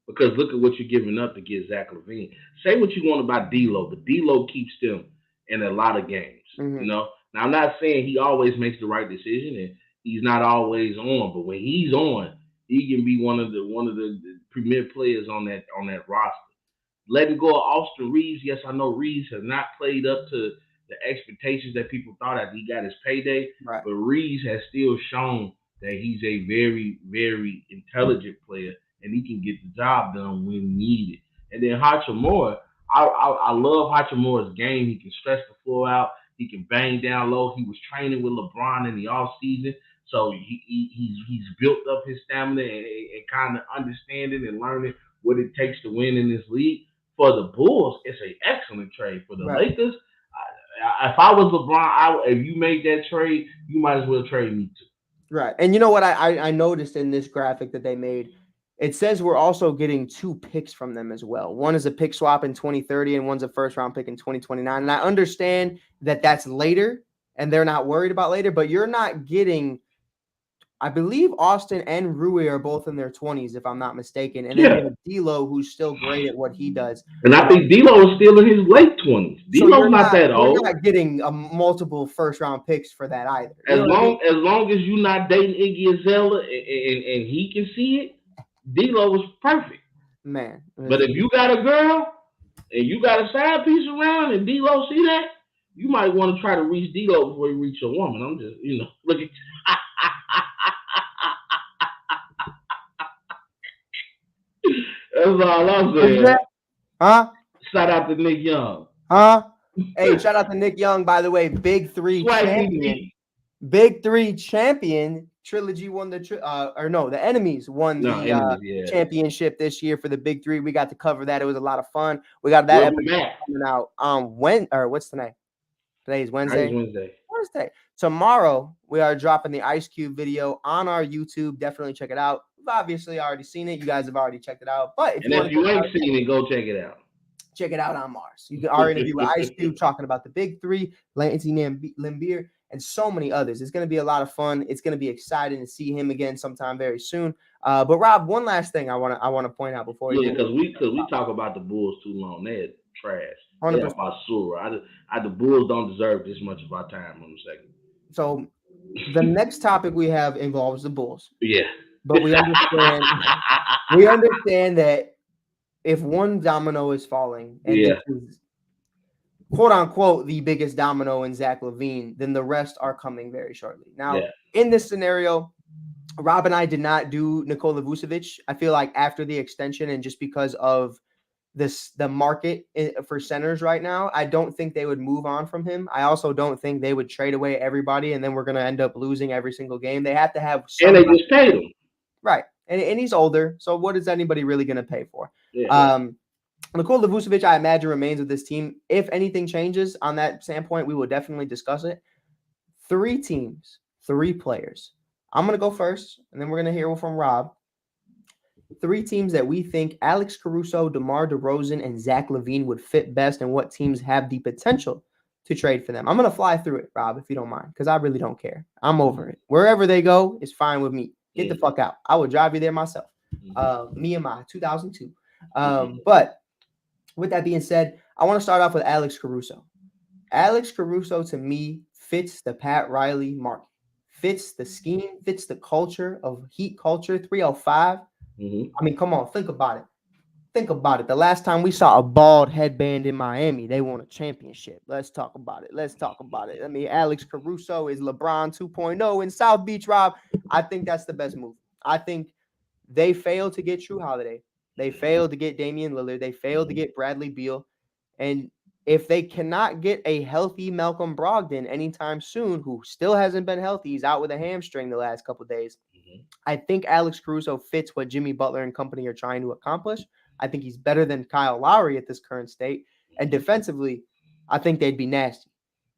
Because look at what you're giving up to get Zach Lavine. Say what you want about D'Lo, but D'Lo keeps them in a lot of games. You know. Now I'm not saying he always makes the right decision and he's not always on, but when he's on, he can be one of the premier players on that roster. Letting go of Austin Reeves. Yes, I know Reeves has not played up to the expectations that people thought after he got his payday, but Reeves has still shown that he's a very, very intelligent player and he can get the job done when needed. And then Hachimura, I love Hachimura's game. He can stretch the floor out. He can bang down low. He was training with LeBron in the offseason, so he's built up his stamina and kind of understanding and learning what it takes to win in this league. For the Bulls, it's an excellent trade. For the Lakers, if I was LeBron, if you make that trade, you might as well trade me too. Right. And you know what I noticed in this graphic that they made? It says we're also getting 2 picks from them as well. One is a pick swap in 2030 and one's a first-round pick in 2029. And I understand that that's later and they're not worried about later, but you're not getting – I believe Austin and Rui are both in their 20s, if I'm not mistaken. And then you have D'Lo, who's still great at what he does. And I think D'Lo is still in his late 20s. D'Lo's not that old. You're not getting multiple first-round picks for that either. As long as you're not dating Iggy Azalea and he can see it, D'Lo was perfect. Man. But if you got a girl and you got a side piece around and D'Lo see that, you might want to try to reach D'Lo before you reach your woman. I'm just, look at That's all I'm saying. Huh? Shout out to Nick Young. Huh? Hey, shout out to Nick Young, by the way. Big 3 champion. Big 3 champion. Trilogy won the Enemies won the championship this year for the Big 3. We got to cover that. It was a lot of fun. We got that episode coming out what's tonight? Today's Wednesday. Wednesday. Tomorrow we are dropping the Ice Cube video on our YouTube. Definitely check it out. We've obviously already seen it. You guys have already checked it out. But if you ain't seen it, go check it out. Check it out on Mars. You can our interview with Ice Cube talking about the Big 3, Lansing Lambeer, and so many others. It's going to be a lot of fun. It's going to be exciting to see him again sometime very soon. But Rob, one last thing I want to point out before you. Because we talk about the Bulls too long. They're trash. They're about sewer. The Bulls don't deserve this much of our time on the second. So the next topic we have involves the Bulls. Yeah. But we understand that if one domino is falling, and this is quote unquote the biggest domino in Zach Lavine, then the rest are coming very shortly. Now, in this scenario, Rob and I did not do Nikola Vucevic. I feel like after the extension and just because of the market for centers right now, I don't think they would move on from him. I also don't think they would trade away everybody and then we're going to end up losing every single game. They have to have somebody. And they just paid him. Right. And he's older. So what is anybody really going to pay for? Yeah. Nikola Vucevic, I imagine, remains with this team. If anything changes on that standpoint, we will definitely discuss it. 3 teams, 3 players. I'm going to go first, and then we're going to hear from Rob. 3 teams that we think Alex Caruso, DeMar DeRozan, and Zach Lavine would fit best and what teams have the potential to trade for them. I'm going to fly through it, Rob, if you don't mind, because I really don't care. I'm over it. Wherever they go is fine with me. Get the fuck out. I will drive you there myself. Me and my 2002. But with that being said, I want to start off with Alex Caruso. Alex Caruso, to me, fits the Pat Riley market. Fits the scheme, fits the culture of Heat culture, 305. I mean, come on, think about it. Think about it. The last time we saw a bald headband in Miami, they won a championship. Let's talk about it. I mean, Alex Caruso is LeBron 2.0 in South Beach, Rob. I think that's the best move. I think they failed to get True Holiday. They failed to get Damian Lillard. They failed to get Bradley Beal. And if they cannot get a healthy Malcolm Brogdon anytime soon, who still hasn't been healthy, he's out with a hamstring the last couple of days. I think Alex Caruso fits what Jimmy Butler and company are trying to accomplish. I think he's better than Kyle Lowry at this current state. And defensively, I think they'd be nasty.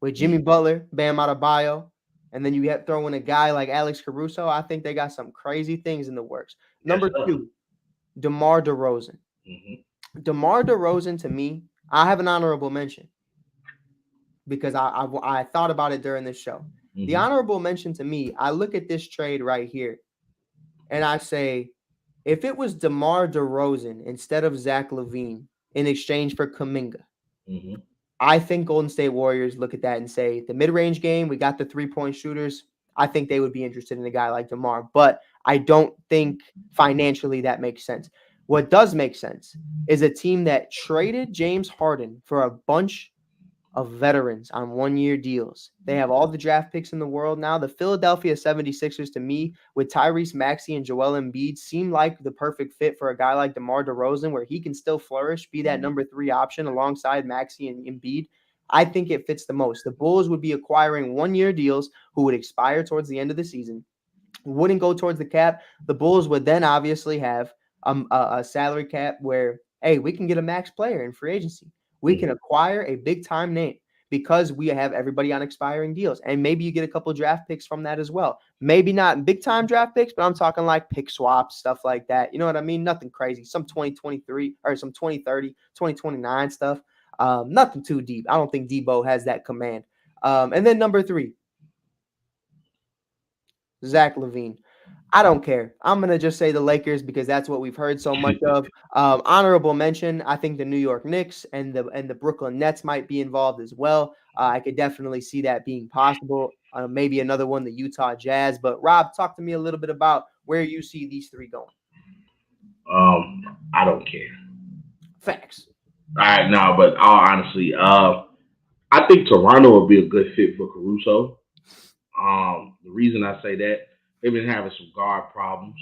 With Jimmy Butler, Bam Adebayo, and then you throw in a guy like Alex Caruso, I think they got some crazy things in the works. Number 2, DeMar DeRozan. DeMar DeRozan, to me, I have an honorable mention because I thought about it during this show. The honorable mention to me, I look at this trade right here, and I say, if it was DeMar DeRozan instead of Zach Lavine in exchange for Kuminga, I think Golden State Warriors look at that and say, the mid-range game, we got the three-point shooters. I think they would be interested in a guy like DeMar, but I don't think financially that makes sense. What does make sense is a team that traded James Harden for a bunch of veterans on one-year deals. They have all the draft picks in the world now. The Philadelphia 76ers, to me, with Tyreese Maxey and Joel Embiid, seem like the perfect fit for a guy like DeMar DeRozan, where he can still flourish, be that number 3 option alongside Maxey and Embiid. I think it fits the most. The Bulls would be acquiring one-year deals who would expire towards the end of the season, wouldn't go towards the cap. The Bulls would then obviously have a salary cap where, hey, we can get a max player in free agency. We can acquire a big-time name because we have everybody on expiring deals. And maybe you get a couple draft picks from that as well. Maybe not big-time draft picks, but I'm talking like pick swaps, stuff like that. You know what I mean? Nothing crazy. Some 2023 or some 2030, 2029 stuff. Nothing too deep. I don't think Debo has that command. And then number 3, Zach Lavine. I don't care. I'm going to just say the Lakers because that's what we've heard so much of. Honorable mention, I think the New York Knicks and the Brooklyn Nets might be involved as well. I could definitely see that being possible. Maybe another one, the Utah Jazz. But Rob, talk to me a little bit about where you see these 3 going. I don't care. Facts. All right, no, but all honestly, I think Toronto would be a good fit for Caruso. The reason I say that, they've been having some guard problems.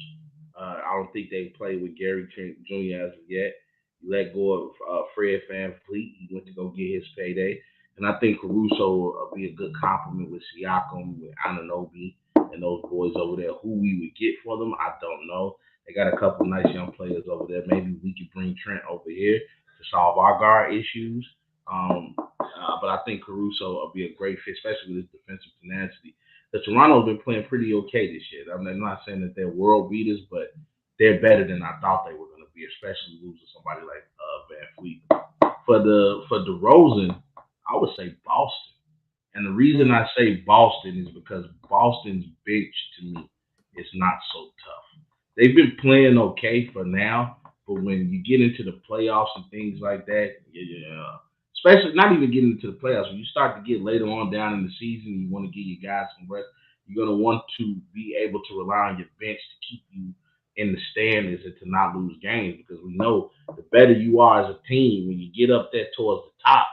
I don't think they played with Gary Trent Jr. as of yet. You let go of Fred VanVleet. He went to go get his payday. And I think Caruso will be a good compliment with Siakam, with Anunoby, and those boys over there. Who we would get for them, I don't know. They got a couple nice young players over there. Maybe we could bring Trent over here to solve our guard issues. But I think Caruso will be a great fit, especially with his defensive tenacity. The Toronto's been playing pretty okay this year. I'm not saying that they're world beaters, but they're better than I thought they were going to be, especially losing somebody like VanVleet. For DeRozan, I would say Boston. And the reason I say Boston is because Boston's bench, to me, is not so tough. They've been playing okay for now, but when you get into the playoffs and things like that, especially not even getting into the playoffs, when you start to get later on down in the season, you want to give your guys some rest. You're going to want to be able to rely on your bench to keep you in the standings and to not lose games, because we know the better you are as a team, when you get up there towards the top,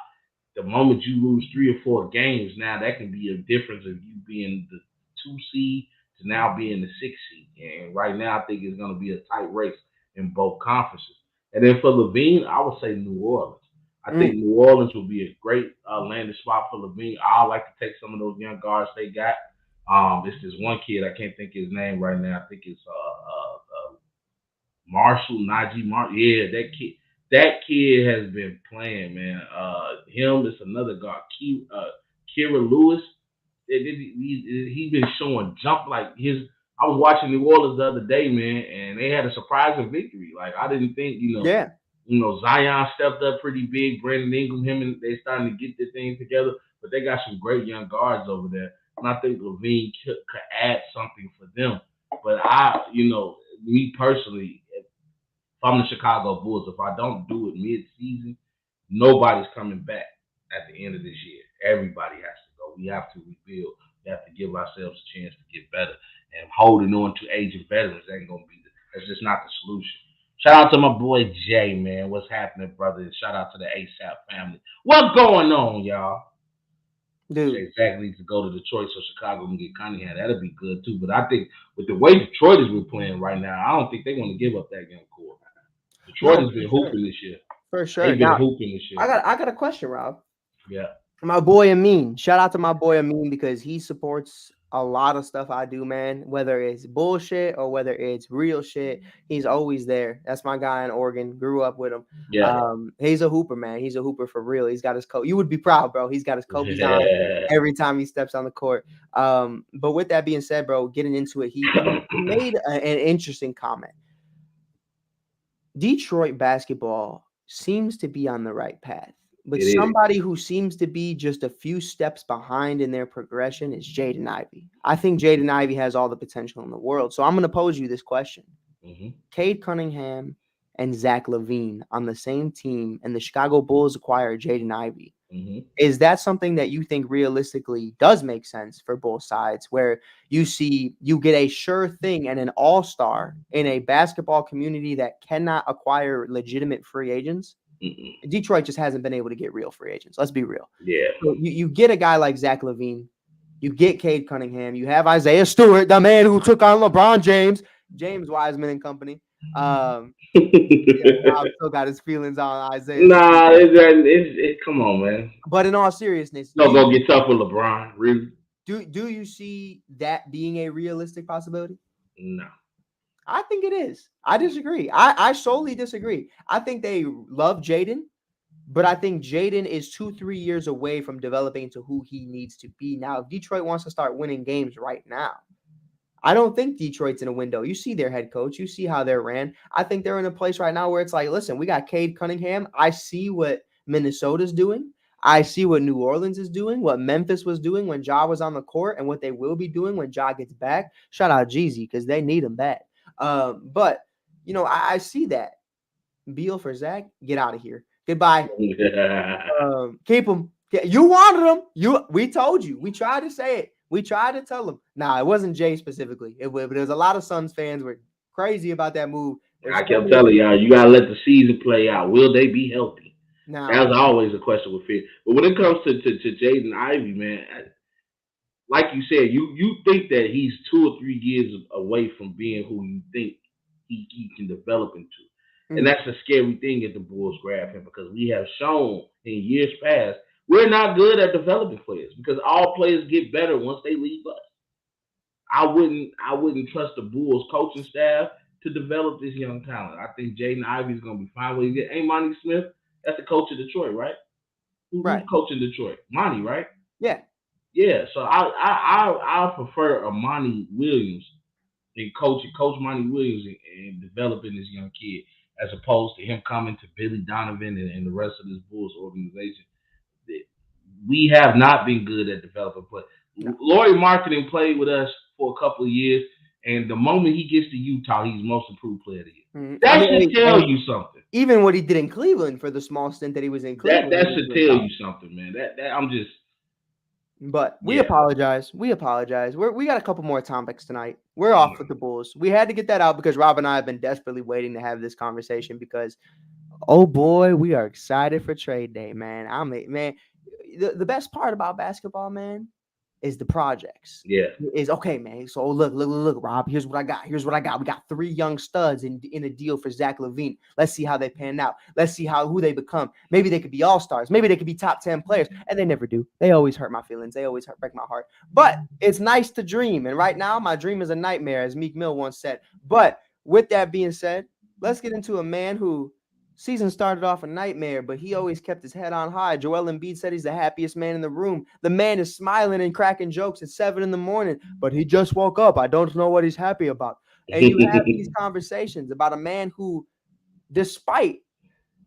the moment you lose 3 or 4 games, now that can be a difference of you being the 2 seed to now being the 6 seed. And right now, I think it's going to be a tight race in both conferences. And then for Lavine, I would say New Orleans. I think New Orleans will be a great landing spot for Lavine. I like to take some of those young guards they got. It's this one kid, I can't think of his name right now. I think it's Najee Marshall. Yeah, that kid. That kid has been playing, man. Him is another guard, Kira Lewis. He's been showing jump like his. I was watching New Orleans the other day, man, and they had a surprising victory. Like, I didn't think, Zion stepped up pretty big. Brandon Ingram, him, and they starting to get their thing together. But they got some great young guards over there, and I think Lavine could add something for them. But me personally, if I'm the Chicago Bulls, if I don't do it mid-season, nobody's coming back at the end of this year. Everybody has to go. We have to rebuild. We have to give ourselves a chance to get better. And holding on to aging veterans ain't gonna be. That's just not the solution. Shout out to my boy Jay, man. What's happening, brother? And shout out to the ASAP family. What's going on, y'all? Dude. Jay Zach needs to go to Detroit so Chicago can get Cunningham. That'd be good too. But I think with the way Detroit is playing right now, I don't think they're going to give up that young core. Detroit has been hooping this year. For sure. They've been hooping this year. I got a question, Rob. Yeah. My boy Amin. Shout out to my boy Amin because he supports a lot of stuff I do, man. Whether it's bullshit or whether it's real shit, he's always there. That's my guy in Oregon. Grew up with him. Yeah. He's a hooper, man. He's a hooper for real. He's got his coat. You would be proud, bro. He's got his Kobe's on every time he steps on the court. But with that being said, bro, getting into it, he made an interesting comment. Detroit basketball seems to be on the right path. But somebody who seems to be just a few steps behind in their progression is Jaden Ivey. I think Jaden Ivey has all the potential in the world. So I'm going to pose you this question. Cade Cunningham and Zach Lavine on the same team, and the Chicago Bulls acquire Jaden Ivey. Is that something that you think realistically does make sense for both sides, where you get a sure thing and an all-star in a basketball community that cannot acquire legitimate free agents? Detroit just hasn't been able to get real free agents. Let's be real. Yeah. So you get a guy like Zach Lavine, you get Cade Cunningham, you have Isaiah Stewart, the man who took on LeBron James Wiseman and company. I've still got his feelings on Isaiah. Nah, come on, man. But in all seriousness, don't go get tough with LeBron. Really? Do you see that being a realistic possibility? No. I think it is. I disagree. I solely disagree. I think they love Jaden, but I think Jaden is 2-3 years away from developing to who he needs to be. Now, if Detroit wants to start winning games right now, I don't think Detroit's in a window. You see their head coach. You see how they're ran. I think they're in a place right now where it's like, listen, we got Cade Cunningham. I see what Minnesota's doing. I see what New Orleans is doing, what Memphis was doing when Ja was on the court, and what they will be doing when Ja gets back. Shout out Jeezy because they need him bad. But, you know, I see that. Beal for Zach, get out of here. Goodbye. Keep him. You wanted him. We told you. We tried to say it. We tried to tell him. Nah, it wasn't Jay specifically. But there's a lot of Suns fans were crazy about that move. I kept telling y'all, you got to let the season play out. Will they be healthy? Now, that's always a question with fear. But when it comes to Jaden Ivey, man, like you said, you think that he's 2 or 3 years away from being who you think he can develop into. And that's a scary thing if the Bulls grab him, because we have shown in years past we're not good at developing players, because all players get better once they leave us. I wouldn't trust the Bulls coaching staff to develop this young talent. I think Jaden Ivey is going to be fine with it. Ain't Monty Smith? That's the coach of Detroit, right? Who's coaching Detroit? Monty, right? Yeah. Yeah, so I prefer Monty Williams and coach Monty Williams and developing this young kid, as opposed to him coming to Billy Donovan and the rest of this Bulls organization. We have not been good at developing play. No. Lauri Markkanen played with us for a couple of years, and the moment he gets to Utah, he's most improved player of the year. That should tell you something. Even what he did in Cleveland for the small stint that he was in Cleveland. That should tell you something, man. That I'm just. But we apologize. We apologize. We got a couple more topics tonight. We're off with the Bulls. We had to get that out because Rob and I have been desperately waiting to have this conversation because, oh boy, we are excited for trade day, man. The best part about basketball, man, is the projects. Yeah. Is okay, man. So look, Rob. Here's what I got. We got 3 young studs in a deal for Zach Lavine. Let's see how they pan out. Let's see who they become. Maybe they could be all-stars. Maybe they could be top 10 players. And they never do. They always hurt my feelings. They always break my heart. But it's nice to dream. And right now, my dream is a nightmare, as Meek Mill once said. But with that being said, let's get into a man who season started off a nightmare, but he always kept his head on high. Joel Embiid said he's the happiest man in the room. The man is smiling and cracking jokes at 7 a.m, but he just woke up. I don't know what he's happy about. And you have these conversations about a man who, despite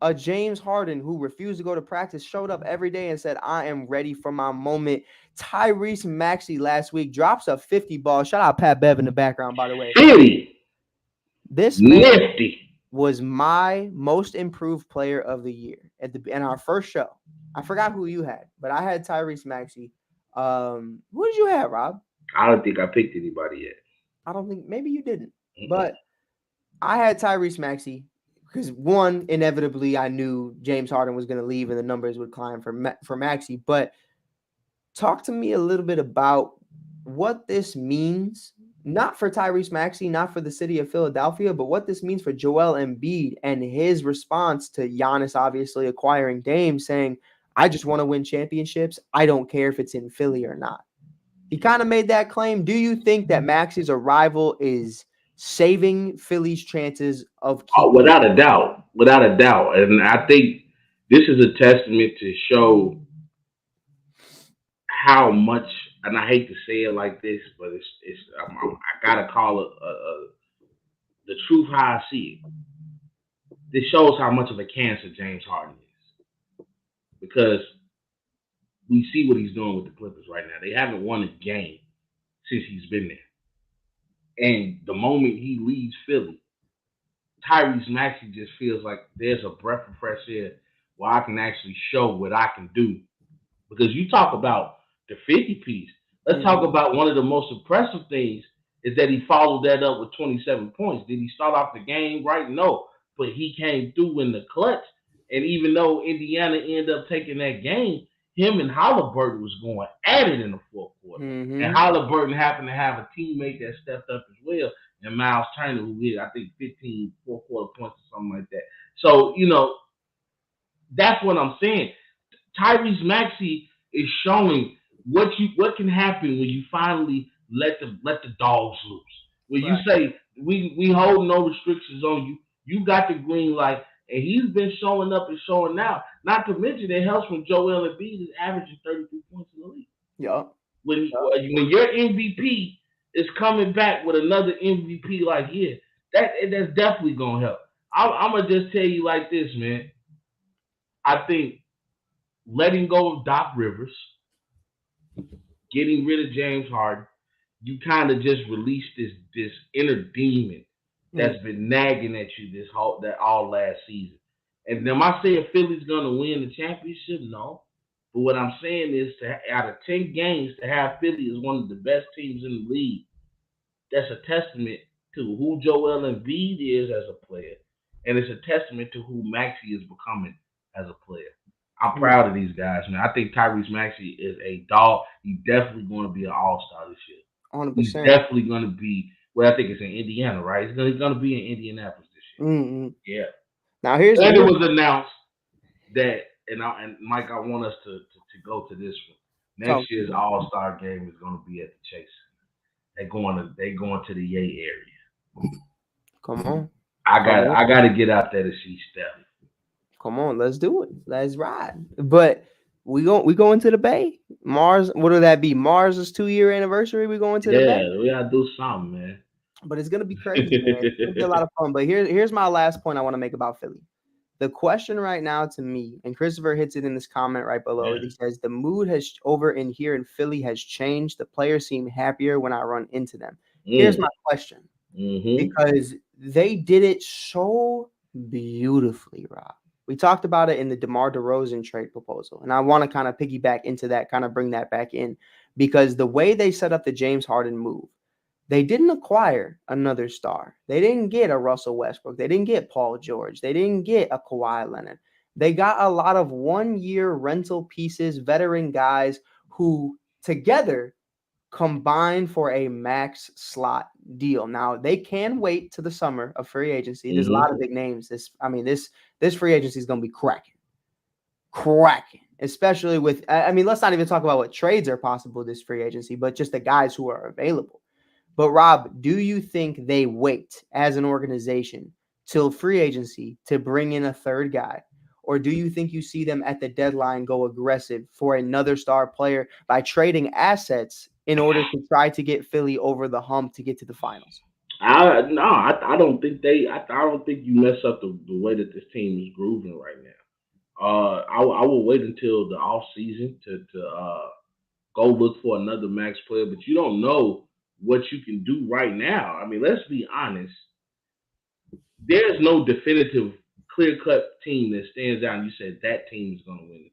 a James Harden who refused to go to practice, showed up every day and said, I am ready for my moment. Tyreese Maxey last week drops a 50 ball. Shout out Pat Bev in the background, by the way. 50. This man Nifty was my most improved player of the year in our first show. I forgot who you had, but I had Tyreese Maxey. Who did you have, Rob? I don't think I picked anybody yet. I don't think, maybe you didn't, but I had Tyreese Maxey. because one, inevitably, I knew James Harden was going to leave and the numbers would climb for Maxey. But talk to me a little bit about what this means, not for Tyreese Maxey, not for the city of Philadelphia, but what this means for Joel Embiid and his response to Giannis obviously acquiring Dame, saying, I just want to win championships. I don't care if it's in Philly or not. He kind of made that claim. Do you think that Maxey's arrival is saving Philly's chances of keeping Without a doubt. Without a doubt. And I think this is a testament to show how much, and I hate to say it like this, but I gotta call it the truth how I see it. This shows how much of a cancer James Harden is, because we see what he's doing with the Clippers right now. They haven't won a game since he's been there, and the moment he leaves Philly, Tyreese Maxey just feels like there's a breath of fresh air where I can actually show what I can do. Because you talk about the 50 piece. Let's talk about one of the most impressive things is that he followed that up with 27 points. Did he start off the game right? No. But he came through in the clutch. And even though Indiana ended up taking that game, him and Halliburton was going at it in the fourth quarter. And Halliburton happened to have a teammate that stepped up as well, and Miles Turner, who hit, I think, 15 fourth-quarter points or something like that. So, that's what I'm saying. Tyreese Maxey is showing what can happen when you finally let the dogs loose. When you say we hold no restrictions on you, you got the green light, and he's been showing up and showing out. Not to mention it helps when Joel Embiid is averaging 33 points in the league. Yeah. When your MVP is coming back with another MVP like here, that's definitely gonna help. I'm gonna just tell you like this, man. I think letting go of Doc Rivers, getting rid of James Harden, you kind of just released this inner demon that's been nagging at you all last season. And am I saying Philly's gonna win the championship? No. But what I'm saying is, out of 10 games, to have Philly as one of the best teams in the league, that's a testament to who Joel Embiid is as a player, and it's a testament to who Maxey is becoming as a player. I'm proud of these guys, man. I think Tyreese Maxey is a dog. He's definitely going to be an all-star this year. 100%. He's definitely going to be, well, I think it's in Indiana, right? He's going to be in Indianapolis this year. Yeah. Now, it was announced that, and Mike, I want us to go to this one. Next year's All-Star game is going to be at the Chase. They're going to the Yay area. Come on. I got to get out there to see Steph. Come on, let's do it. Let's ride. But we go into the Bay. Mars, what would that be? Mars' 2-year anniversary. We going to the Bay. Yeah, we gotta do something, man. But it's gonna be crazy, man. It's gonna be a lot of fun. But here's my last point I want to make about Philly. The question right now to me, and Christopher hits it in this comment right below. He says the mood has over in here in Philly has changed. The players seem happier when I run into them. Here's my question, because they did it so beautifully, Rob. We talked about it in the DeMar DeRozan trade proposal, and I want to kind of piggyback into that, kind of bring that back in, because the way they set up the James Harden move, they didn't acquire another star. They didn't get a Russell Westbrook. They didn't get Paul George. They didn't get a Kawhi Leonard. They got a lot of one-year rental pieces, veteran guys who together combined for a max slot deal. Now, they can wait to the summer of free agency. There's a lot of big names. This free agency is going to be cracking, especially with, let's not even talk about what trades are possible this free agency, but just the guys who are available. But Rob, do you think they wait as an organization till free agency to bring in a third guy? Or do you think you see them at the deadline go aggressive for another star player by trading assets in order to try to get Philly over the hump to get to the finals? I don't think I don't think you mess up the way that this team is grooving right now. I will wait until the off season to go look for another max player, but you don't know what you can do right now. Let's be honest. There's no definitive clear-cut team that stands out and you said that team is going to win the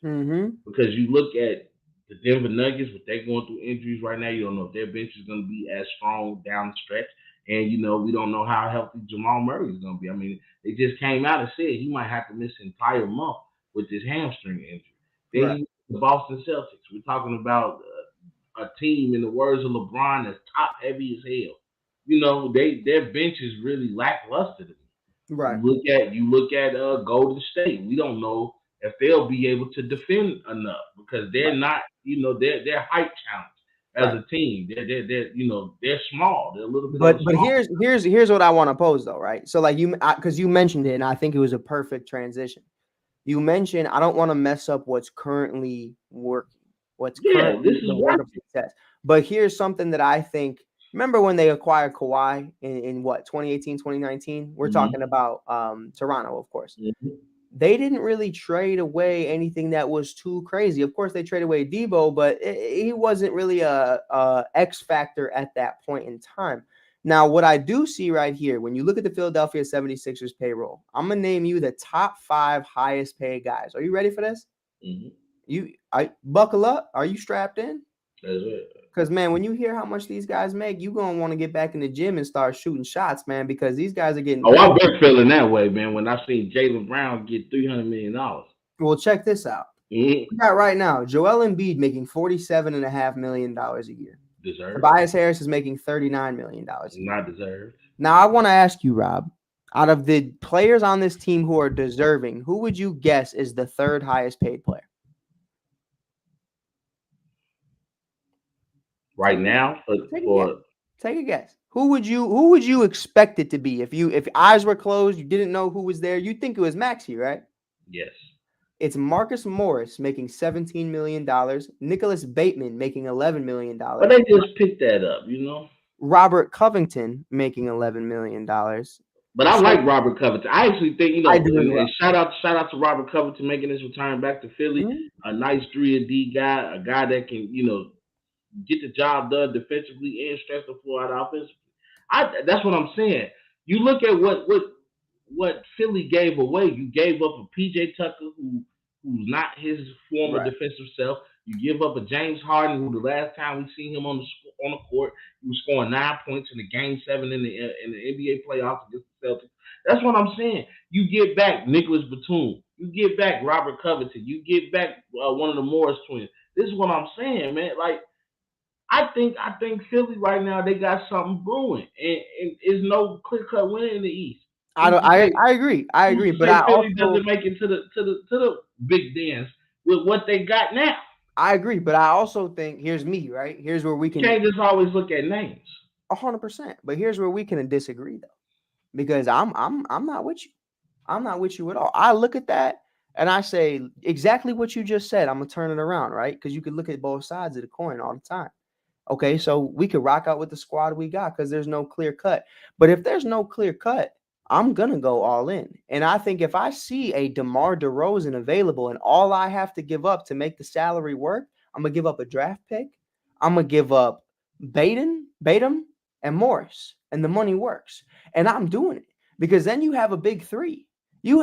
championship. Because you look at the Denver Nuggets, but they're going through injuries right now. You don't know if their bench is going to be as strong down the stretch. And, you know, we don't know how healthy Jamal Murray is going to be. I mean, they just came out and said he might have to miss an entire month with this hamstring injury. Then Right. the Boston Celtics. We're talking about a team, in the words of LeBron, that's top heavy as hell. You know, their bench is really lackluster to me. Right. You look at Golden State. We don't know if they'll be able to defend enough because they're not, you know, they're height challenged as a team. They're you know, they're small. They're a little bit. But here's what I want to pose though, right? So like because you mentioned it, and I think it was a perfect transition. You mentioned I don't want to mess up what's currently working, what's currently the word of success. But here's something that I think. Remember when they acquired Kawhi in what 2018, 2019? We're talking about Toronto, of course. They didn't really trade away anything that was too crazy. Of course, they traded away Debo, but he wasn't really a X factor at that point in time. Now, what I do see right here, when you look at the Philadelphia 76ers payroll, I'm going to name you the top 5 highest paid guys. Are you ready for this? I buckle up. Are you strapped in? That's it. Because, man, when you hear how much these guys make, you're going to want to get back in the gym and start shooting shots, man, because these guys are getting... Oh, I've been feeling that way, man, when I seen Jaylen Brown get $300 million. Well, check this out. We got right now Joel Embiid making $47.5 million a year. Deserved. Tobias Harris is making $39 million a year. Not deserved. Now, I want to ask you, Rob, out of the players on this team who are deserving, who would you guess is the 3rd highest paid player? Right now, take a guess. Who would you expect it to be if eyes were closed, you didn't know who was there? You'd think it was Maxey, right? Yes. It's Marcus Morris making $17 million, Nicholas Bateman making $11 million. But they just picked that up, you know. Robert Covington making $11 million. But I like Robert Covington. I actually think, you know, and shout out to Robert Covington making his return back to Philly. A nice 3-and-D guy, a guy that can, you know, get the job done defensively and stretch the floor out offensively. That's what I'm saying. You look at what Philly gave away. You gave up a PJ Tucker who's not his former defensive self. You give up a James Harden who the last time we seen him on the court, he was scoring 9 points in the Game 7 in the NBA playoffs against the Celtics. That's what I'm saying. You get back Nicholas Batum. You get back Robert Covington. You get back one of the Morris twins. This is what I'm saying, man. Like, I think Philly right now, they got something brewing, and there's no clear-cut win in the East. I agree. But Philly doesn't make it to the big dance with what they got now. I agree, but I also think here's me, right? Here's where we can. You can't just always look at names. 100%. But here's where we can disagree though, because I'm not with you. I'm not with you at all. I look at that and I say exactly what you just said. I'm gonna turn it around, right? Because you could look at both sides of the coin all the time. Okay, so we could rock out with the squad we got because there's no clear cut. But if there's no clear cut, I'm going to go all in. And I think if I see a DeMar DeRozan available and all I have to give up to make the salary work, I'm going to give up a draft pick. I'm going to give up Batum, and Morris. And the money works. And I'm doing it because then you have a big 3. You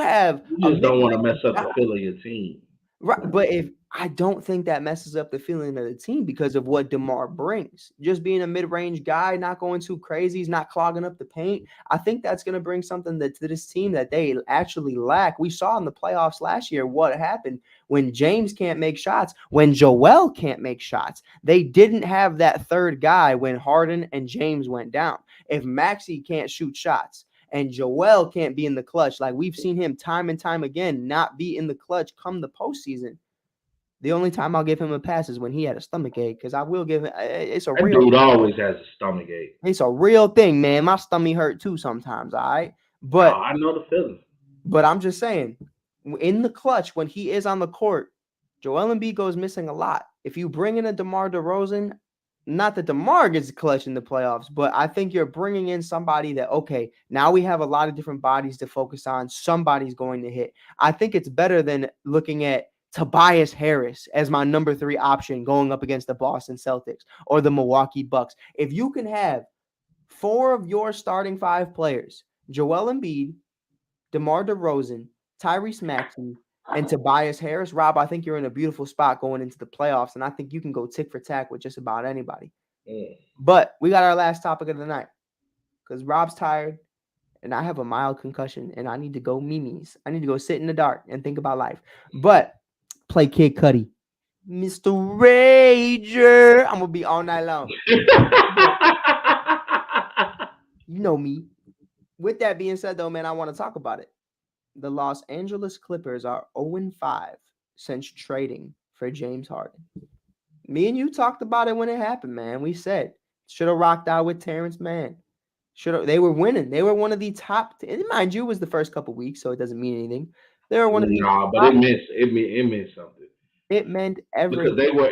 just don't want to mess up the feel of your team. Right, but I don't think that messes up the feeling of the team because of what DeMar brings. Just being a mid-range guy, not going too crazy, he's not clogging up the paint. I think that's going to bring something to this team that they actually lack. We saw in the playoffs last year what happened when James can't make shots, when Joel can't make shots. They didn't have that third guy when Harden and James went down. If Maxey can't shoot shots, and Joel can't be in the clutch, like we've seen him time and time again not be in the clutch come the postseason. The only time I'll give him a pass is when he had a stomach ache, because I will give him. It's a real. Dude always has a stomach ache. It's a real thing, man. My stomach hurt too sometimes. All right, but I know the feeling. But I'm just saying, in the clutch when he is on the court, Joel Embiid goes missing a lot. If you bring in a DeMar DeRozan. Not that DeMar gets clutch in the playoffs, but I think you're bringing in somebody that, okay, now we have a lot of different bodies to focus on. Somebody's going to hit. I think it's better than looking at Tobias Harris as my number 3 option going up against the Boston Celtics or the Milwaukee Bucks. If you can have 4 of your starting 5 players, Joel Embiid, DeMar DeRozan, Tyreese Maxey, and Tobias Harris, Rob, I think you're in a beautiful spot going into the playoffs, and I think you can go tick for tack with just about anybody. But we got our last topic of the night. because Rob's tired and I have a mild concussion and I need to go memes. I need to go sit in the dark and think about life. But play Kid Cudi. Mr. Rager. I'm going to be all night long. You know me. With that being said, though, man, I want to talk about it. The Los Angeles Clippers are 0-5 since trading for James Harden. Me and you talked about it when it happened, man. We said should have rocked out with Terrence Mann. They were winning. They were one of the top. And mind you, it was the first couple weeks, so it doesn't mean anything. They were one of the. Nah, but it meant something. It meant everything. Because they were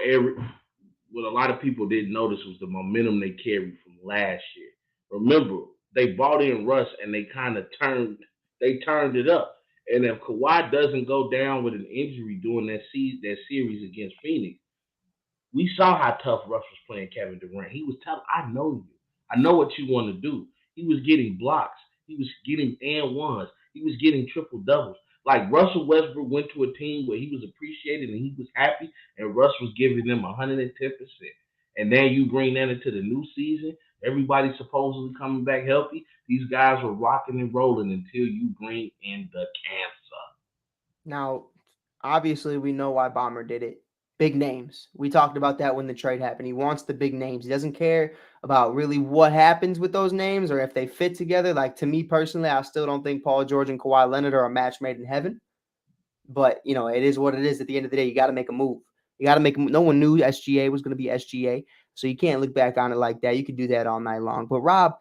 what a lot of people didn't notice was the momentum they carried from last year. Remember, they bought in Russ and they kind of turned it up. And if Kawhi doesn't go down with an injury during that series against Phoenix, we saw how tough Russ was playing Kevin Durant. He was telling, I know you. I know what you want to do. He was getting blocks. He was getting and ones. He was getting triple doubles. Like Russell Westbrook went to a team where he was appreciated and he was happy, and Russ was giving them 110%. And then you bring that into the new season. Everybody's supposedly coming back healthy. These guys were rocking and rolling until you bring in the cancer. Now, obviously, we know why Bomber did it. Big names. We talked about that when the trade happened. He wants the big names. He doesn't care about really what happens with those names or if they fit together. Like, to me personally, I still don't think Paul George and Kawhi Leonard are a match made in heaven. But, you know, it is what it is. At the end of the day, you got to make a move. You got to make a move. No one knew SGA was going to be SGA. So you can't look back on it like that. You could do that all night long. But, Rob,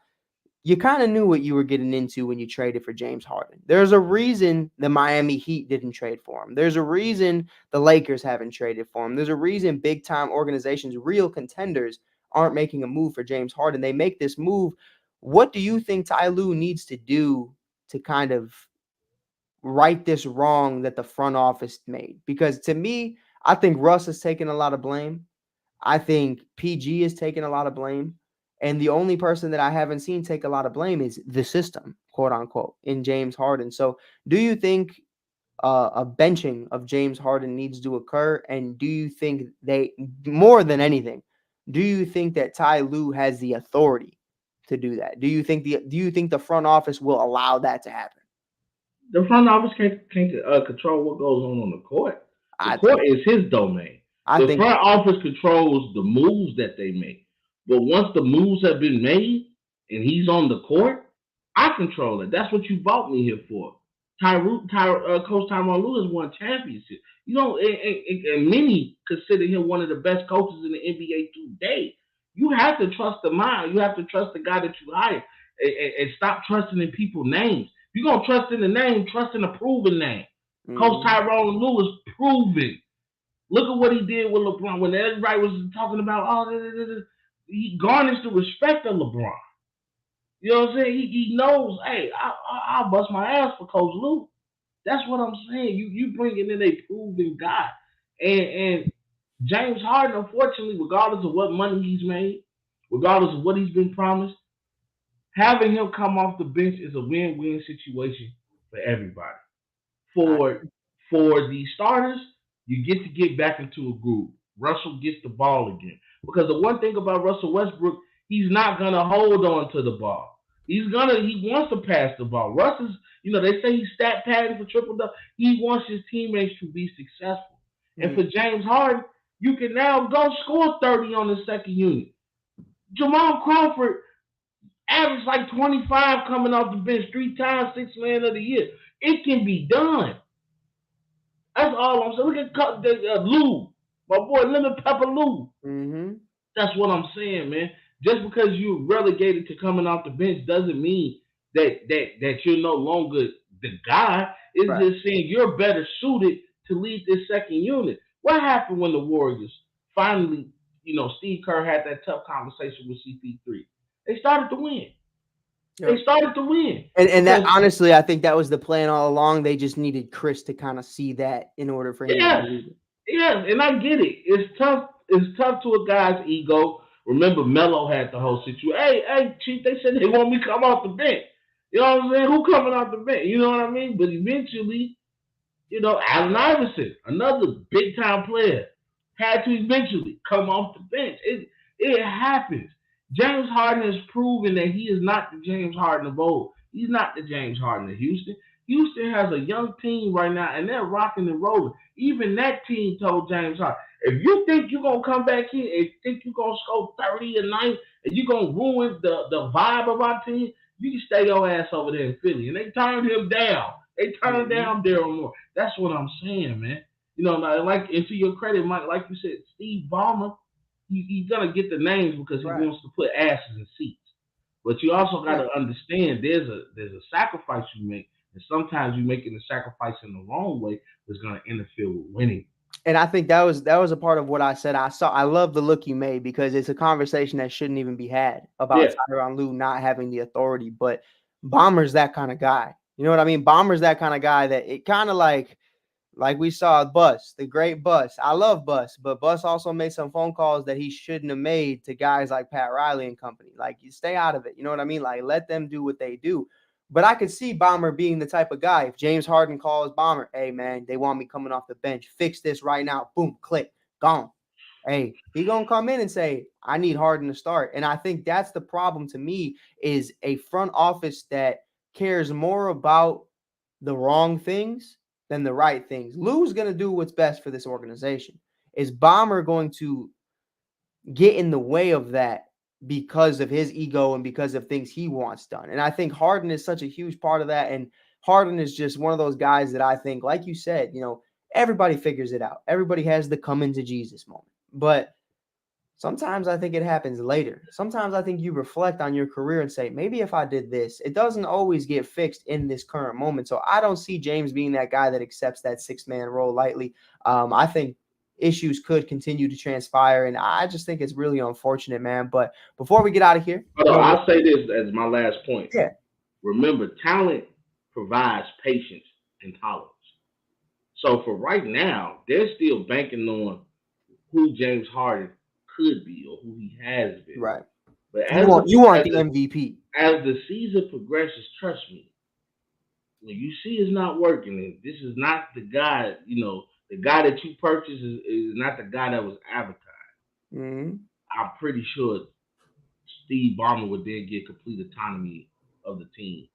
you kind of knew what you were getting into when you traded for James Harden. There's a reason the Miami Heat didn't trade for him. There's a reason the Lakers haven't traded for him. There's a reason big-time organizations, real contenders, aren't making a move for James Harden. They make this move. What do you think Ty Lue needs to do to kind of right this wrong that the front office made? Because to me, I think Russ has taken a lot of blame. I think PG is taking a lot of blame. And the only person that I haven't seen take a lot of blame is the system, quote unquote, in James Harden. So do you think a benching of James Harden needs to occur? And do you think more than anything, do you think that Ty Lue has the authority to do that? Do you think the front office will allow that to happen? The front office can't control what goes on the court. The court is his domain. The front office controls the moves that they make. But once the moves have been made and he's on the court, I control it. That's what you bought me here for. Coach Tyronn Lue has won championships. You know, and many consider him one of the best coaches in the NBA today. You have to trust the mind. You have to trust the guy that you hire and stop trusting in people's names. If you're going to trust in the name, trust in a proven name. Mm-hmm. Coach Tyronn Lue is proven. Look at what he did with LeBron. When everybody was talking about, he garnished the respect of LeBron. You know what I'm saying? He knows, hey, I'll bust my ass for Coach Lue. That's what I'm saying. You bringing in a proven guy. And James Harden, unfortunately, regardless of what money he's made, regardless of what he's been promised, having him come off the bench is a win-win situation for everybody. For the starters, you get back into a groove. Russell gets the ball again. Because the one thing about Russell Westbrook, he's not going to hold on to the ball. He wants to pass the ball. Russ is, they say he's stat padding for triple double. He wants his teammates to be successful. Mm-hmm. And for James Harden, you can now go score 30 on the second unit. Jamal Crawford averaged like 25 coming off the bench 3 times, 6th man of the year. It can be done. That's all I'm saying. Look at Lou, my boy Lemon Pepper Lou. Mm-hmm. That's what I'm saying, man. Just because you're relegated to coming off the bench doesn't mean that you're no longer the guy. It's right. Just saying you're better suited to lead this second unit. What happened when the Warriors finally, Steve Kerr had that tough conversation with CP3? They started to win. Yep. They started to win. And that, honestly, I think that was the plan all along. They just needed Chris to kind of see that in order for him to believe it. Yes, and I get it. It's tough. It's tough to a guy's ego. Remember, Melo had the whole situation. Hey, Chief, they said they want me to come off the bench. You know what I'm saying? Who coming off the bench? You know what I mean? But eventually, Allen Iverson, another big-time player, had to eventually come off the bench. It happens. James Harden has proven that he is not the James Harden of old. He's not the James Harden of Houston. Houston has a young team right now, and they're rocking and rolling. Even that team told James Harden, if you think you're going to come back here and think you're going to score 30 a night and you're going to ruin the vibe of our team, you can stay your ass over there in Philly. And they turned him down. They turned down Daryl Moore. That's what I'm saying, man. You know, like, and to your credit, Mike, like you said, Steve Ballmer, he's gonna get the names because he wants to put asses in seats. But you also got to understand there's a sacrifice you make, and sometimes you're making the sacrifice in the wrong way that's gonna interfere with winning. And I think that was a part of what I said. I love the look you made because it's a conversation that shouldn't even be had about Tyronn Lue not having the authority. But Ballmer's that kind of guy. You know what I mean? Ballmer's that kind of guy that it kind of like we saw Bus, the great Bus. I love Bus, but Bus also made some phone calls that he shouldn't have made to guys like Pat Riley and company. Like, you stay out of it. You know what I mean? Like, let them do what they do. But I could see Ballmer being the type of guy. If James Harden calls Ballmer, hey, man, they want me coming off the bench. Fix this right now. Boom, click, gone. Hey, he going to come in and say, I need Harden to start. And I think that's the problem to me, is a front office that cares more about the wrong things than the right things. Lou's going to do what's best for this organization. Is Ballmer going to get in the way of that because of his ego and because of things he wants done? And I think Harden is such a huge part of that. And Harden is just one of those guys that I think, like you said, you know, everybody figures it out. Everybody has the come into Jesus moment. But sometimes I think it happens later. Sometimes I think you reflect on your career and say, maybe if I did this, it doesn't always get fixed in this current moment. So I don't see James being that guy that accepts that six-man role lightly. I think issues could continue to transpire, and I just think it's really unfortunate, man. But before we get out of here, I'll say this as my last point. Yeah. Remember, talent provides patience and tolerance. So for right now, they're still banking on who James Harden could be or who he has been. Right. But you want the MVP. As the season progresses, trust me, when you see it's not working, and this is not the guy, you know, the guy that you purchased is not the guy that was advertised. Mm-hmm. I'm pretty sure Steve Ballmer would then get complete autonomy of the team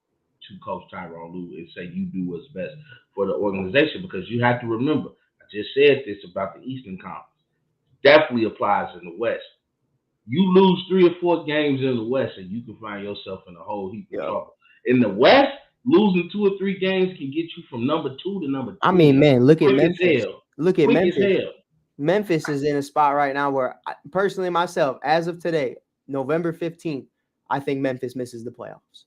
to coach Tyronn Lue and say, you do what's best for the organization, because you have to remember, I just said this about the Eastern Conference. Definitely applies in the West. You lose 3 or 4 games in the West and you can find yourself in a whole heap of trouble. In the West, losing 2 or 3 games can get you from number 2 to number 3. I mean, man, look at Memphis. Look at Memphis. Memphis is in a spot right now where, personally, myself, as of today, November 15th, I think Memphis misses the playoffs.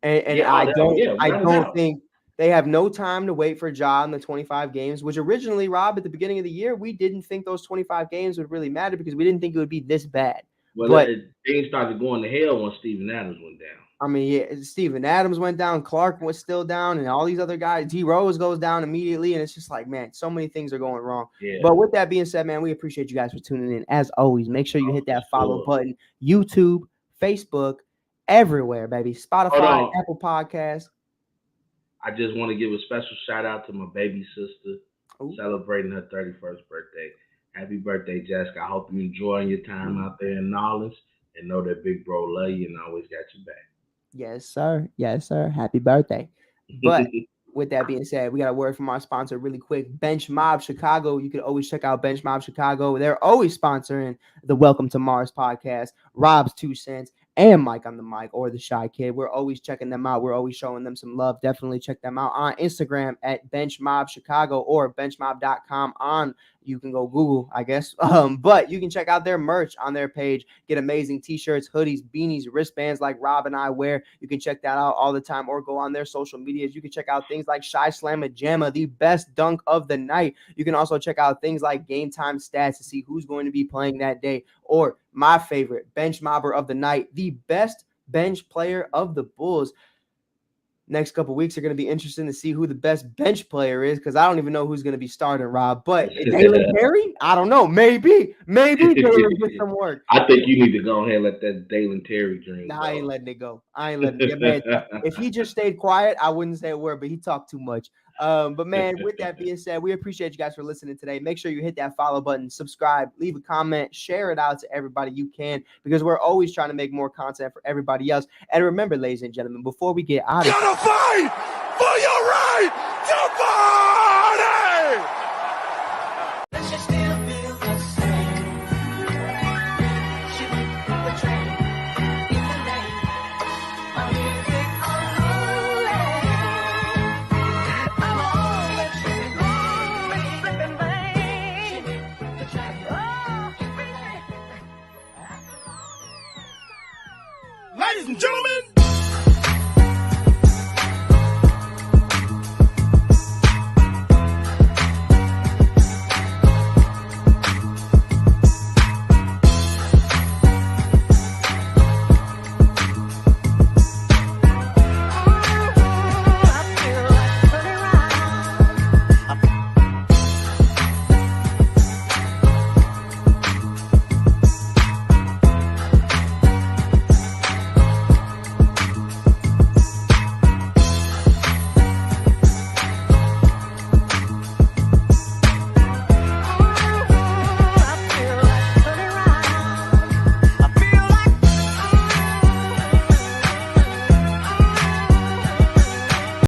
And I don't think they have no time to wait for Ja in the 25 games, which originally, Rob, at the beginning of the year, we didn't think those 25 games would really matter because we didn't think it would be this bad. Well, things started going to hell when Steven Adams went down. I mean, yeah, Steven Adams went down, Clark was still down, and all these other guys, D Rose goes down immediately, and it's just like, man, so many things are going wrong. Yeah. But with that being said, man, we appreciate you guys for tuning in. As always, make sure you hit that follow button. YouTube, Facebook, everywhere, baby. Spotify, Apple Podcasts. I just want to give a special shout out to my baby sister celebrating her 31st birthday. Happy birthday, Jessica. I hope you're enjoying your time out there in Nolens, and know that big bro love you and always got you back. Yes, sir. Yes, sir. Happy birthday. But with that being said, we got a word from our sponsor really quick, Bench Mob Chicago. You can always check out Bench Mob Chicago. They're always sponsoring the Welcome to Mars podcast, Rob's 2 cents, and Mike on the Mic, or the Shy Kid. We're always checking them out. We're always showing them some love. Definitely check them out on Instagram at Bench Mob Chicago or benchmob.com on. You can go Google, I guess. But you can check out their merch on their page. Get amazing t-shirts, hoodies, beanies, wristbands like Rob and I wear. You can check that out all the time, or go on their social medias. You can check out things like Shy Slamma Jamma, the best dunk of the night. You can also check out things like Game Time Stats to see who's going to be playing that day, or my favorite, Bench Mobber of the Night, the best bench player of the Bulls. Next couple weeks are going to be interesting to see who the best bench player is, because I don't even know who's going to be starting, Rob. But Dalen Terry, I don't know. Maybe Dalen get some work. I think you need to go ahead and let that Dalen Terry dream go. I ain't letting it go. If he just stayed quiet, I wouldn't say a word, but he talked too much. But man, with that being said, we appreciate you guys for listening today. Make sure you hit that follow button, subscribe, leave a comment, share it out to everybody you can, because we're always trying to make more content for everybody else. And remember, ladies and gentlemen, before we get out of here, Gonna fight for your right to party! Does she still feel the same? She took the train in the lane. Or is it unruly? I'm always flipping lane. She took the train. Oh, really? Ladies and gentlemen,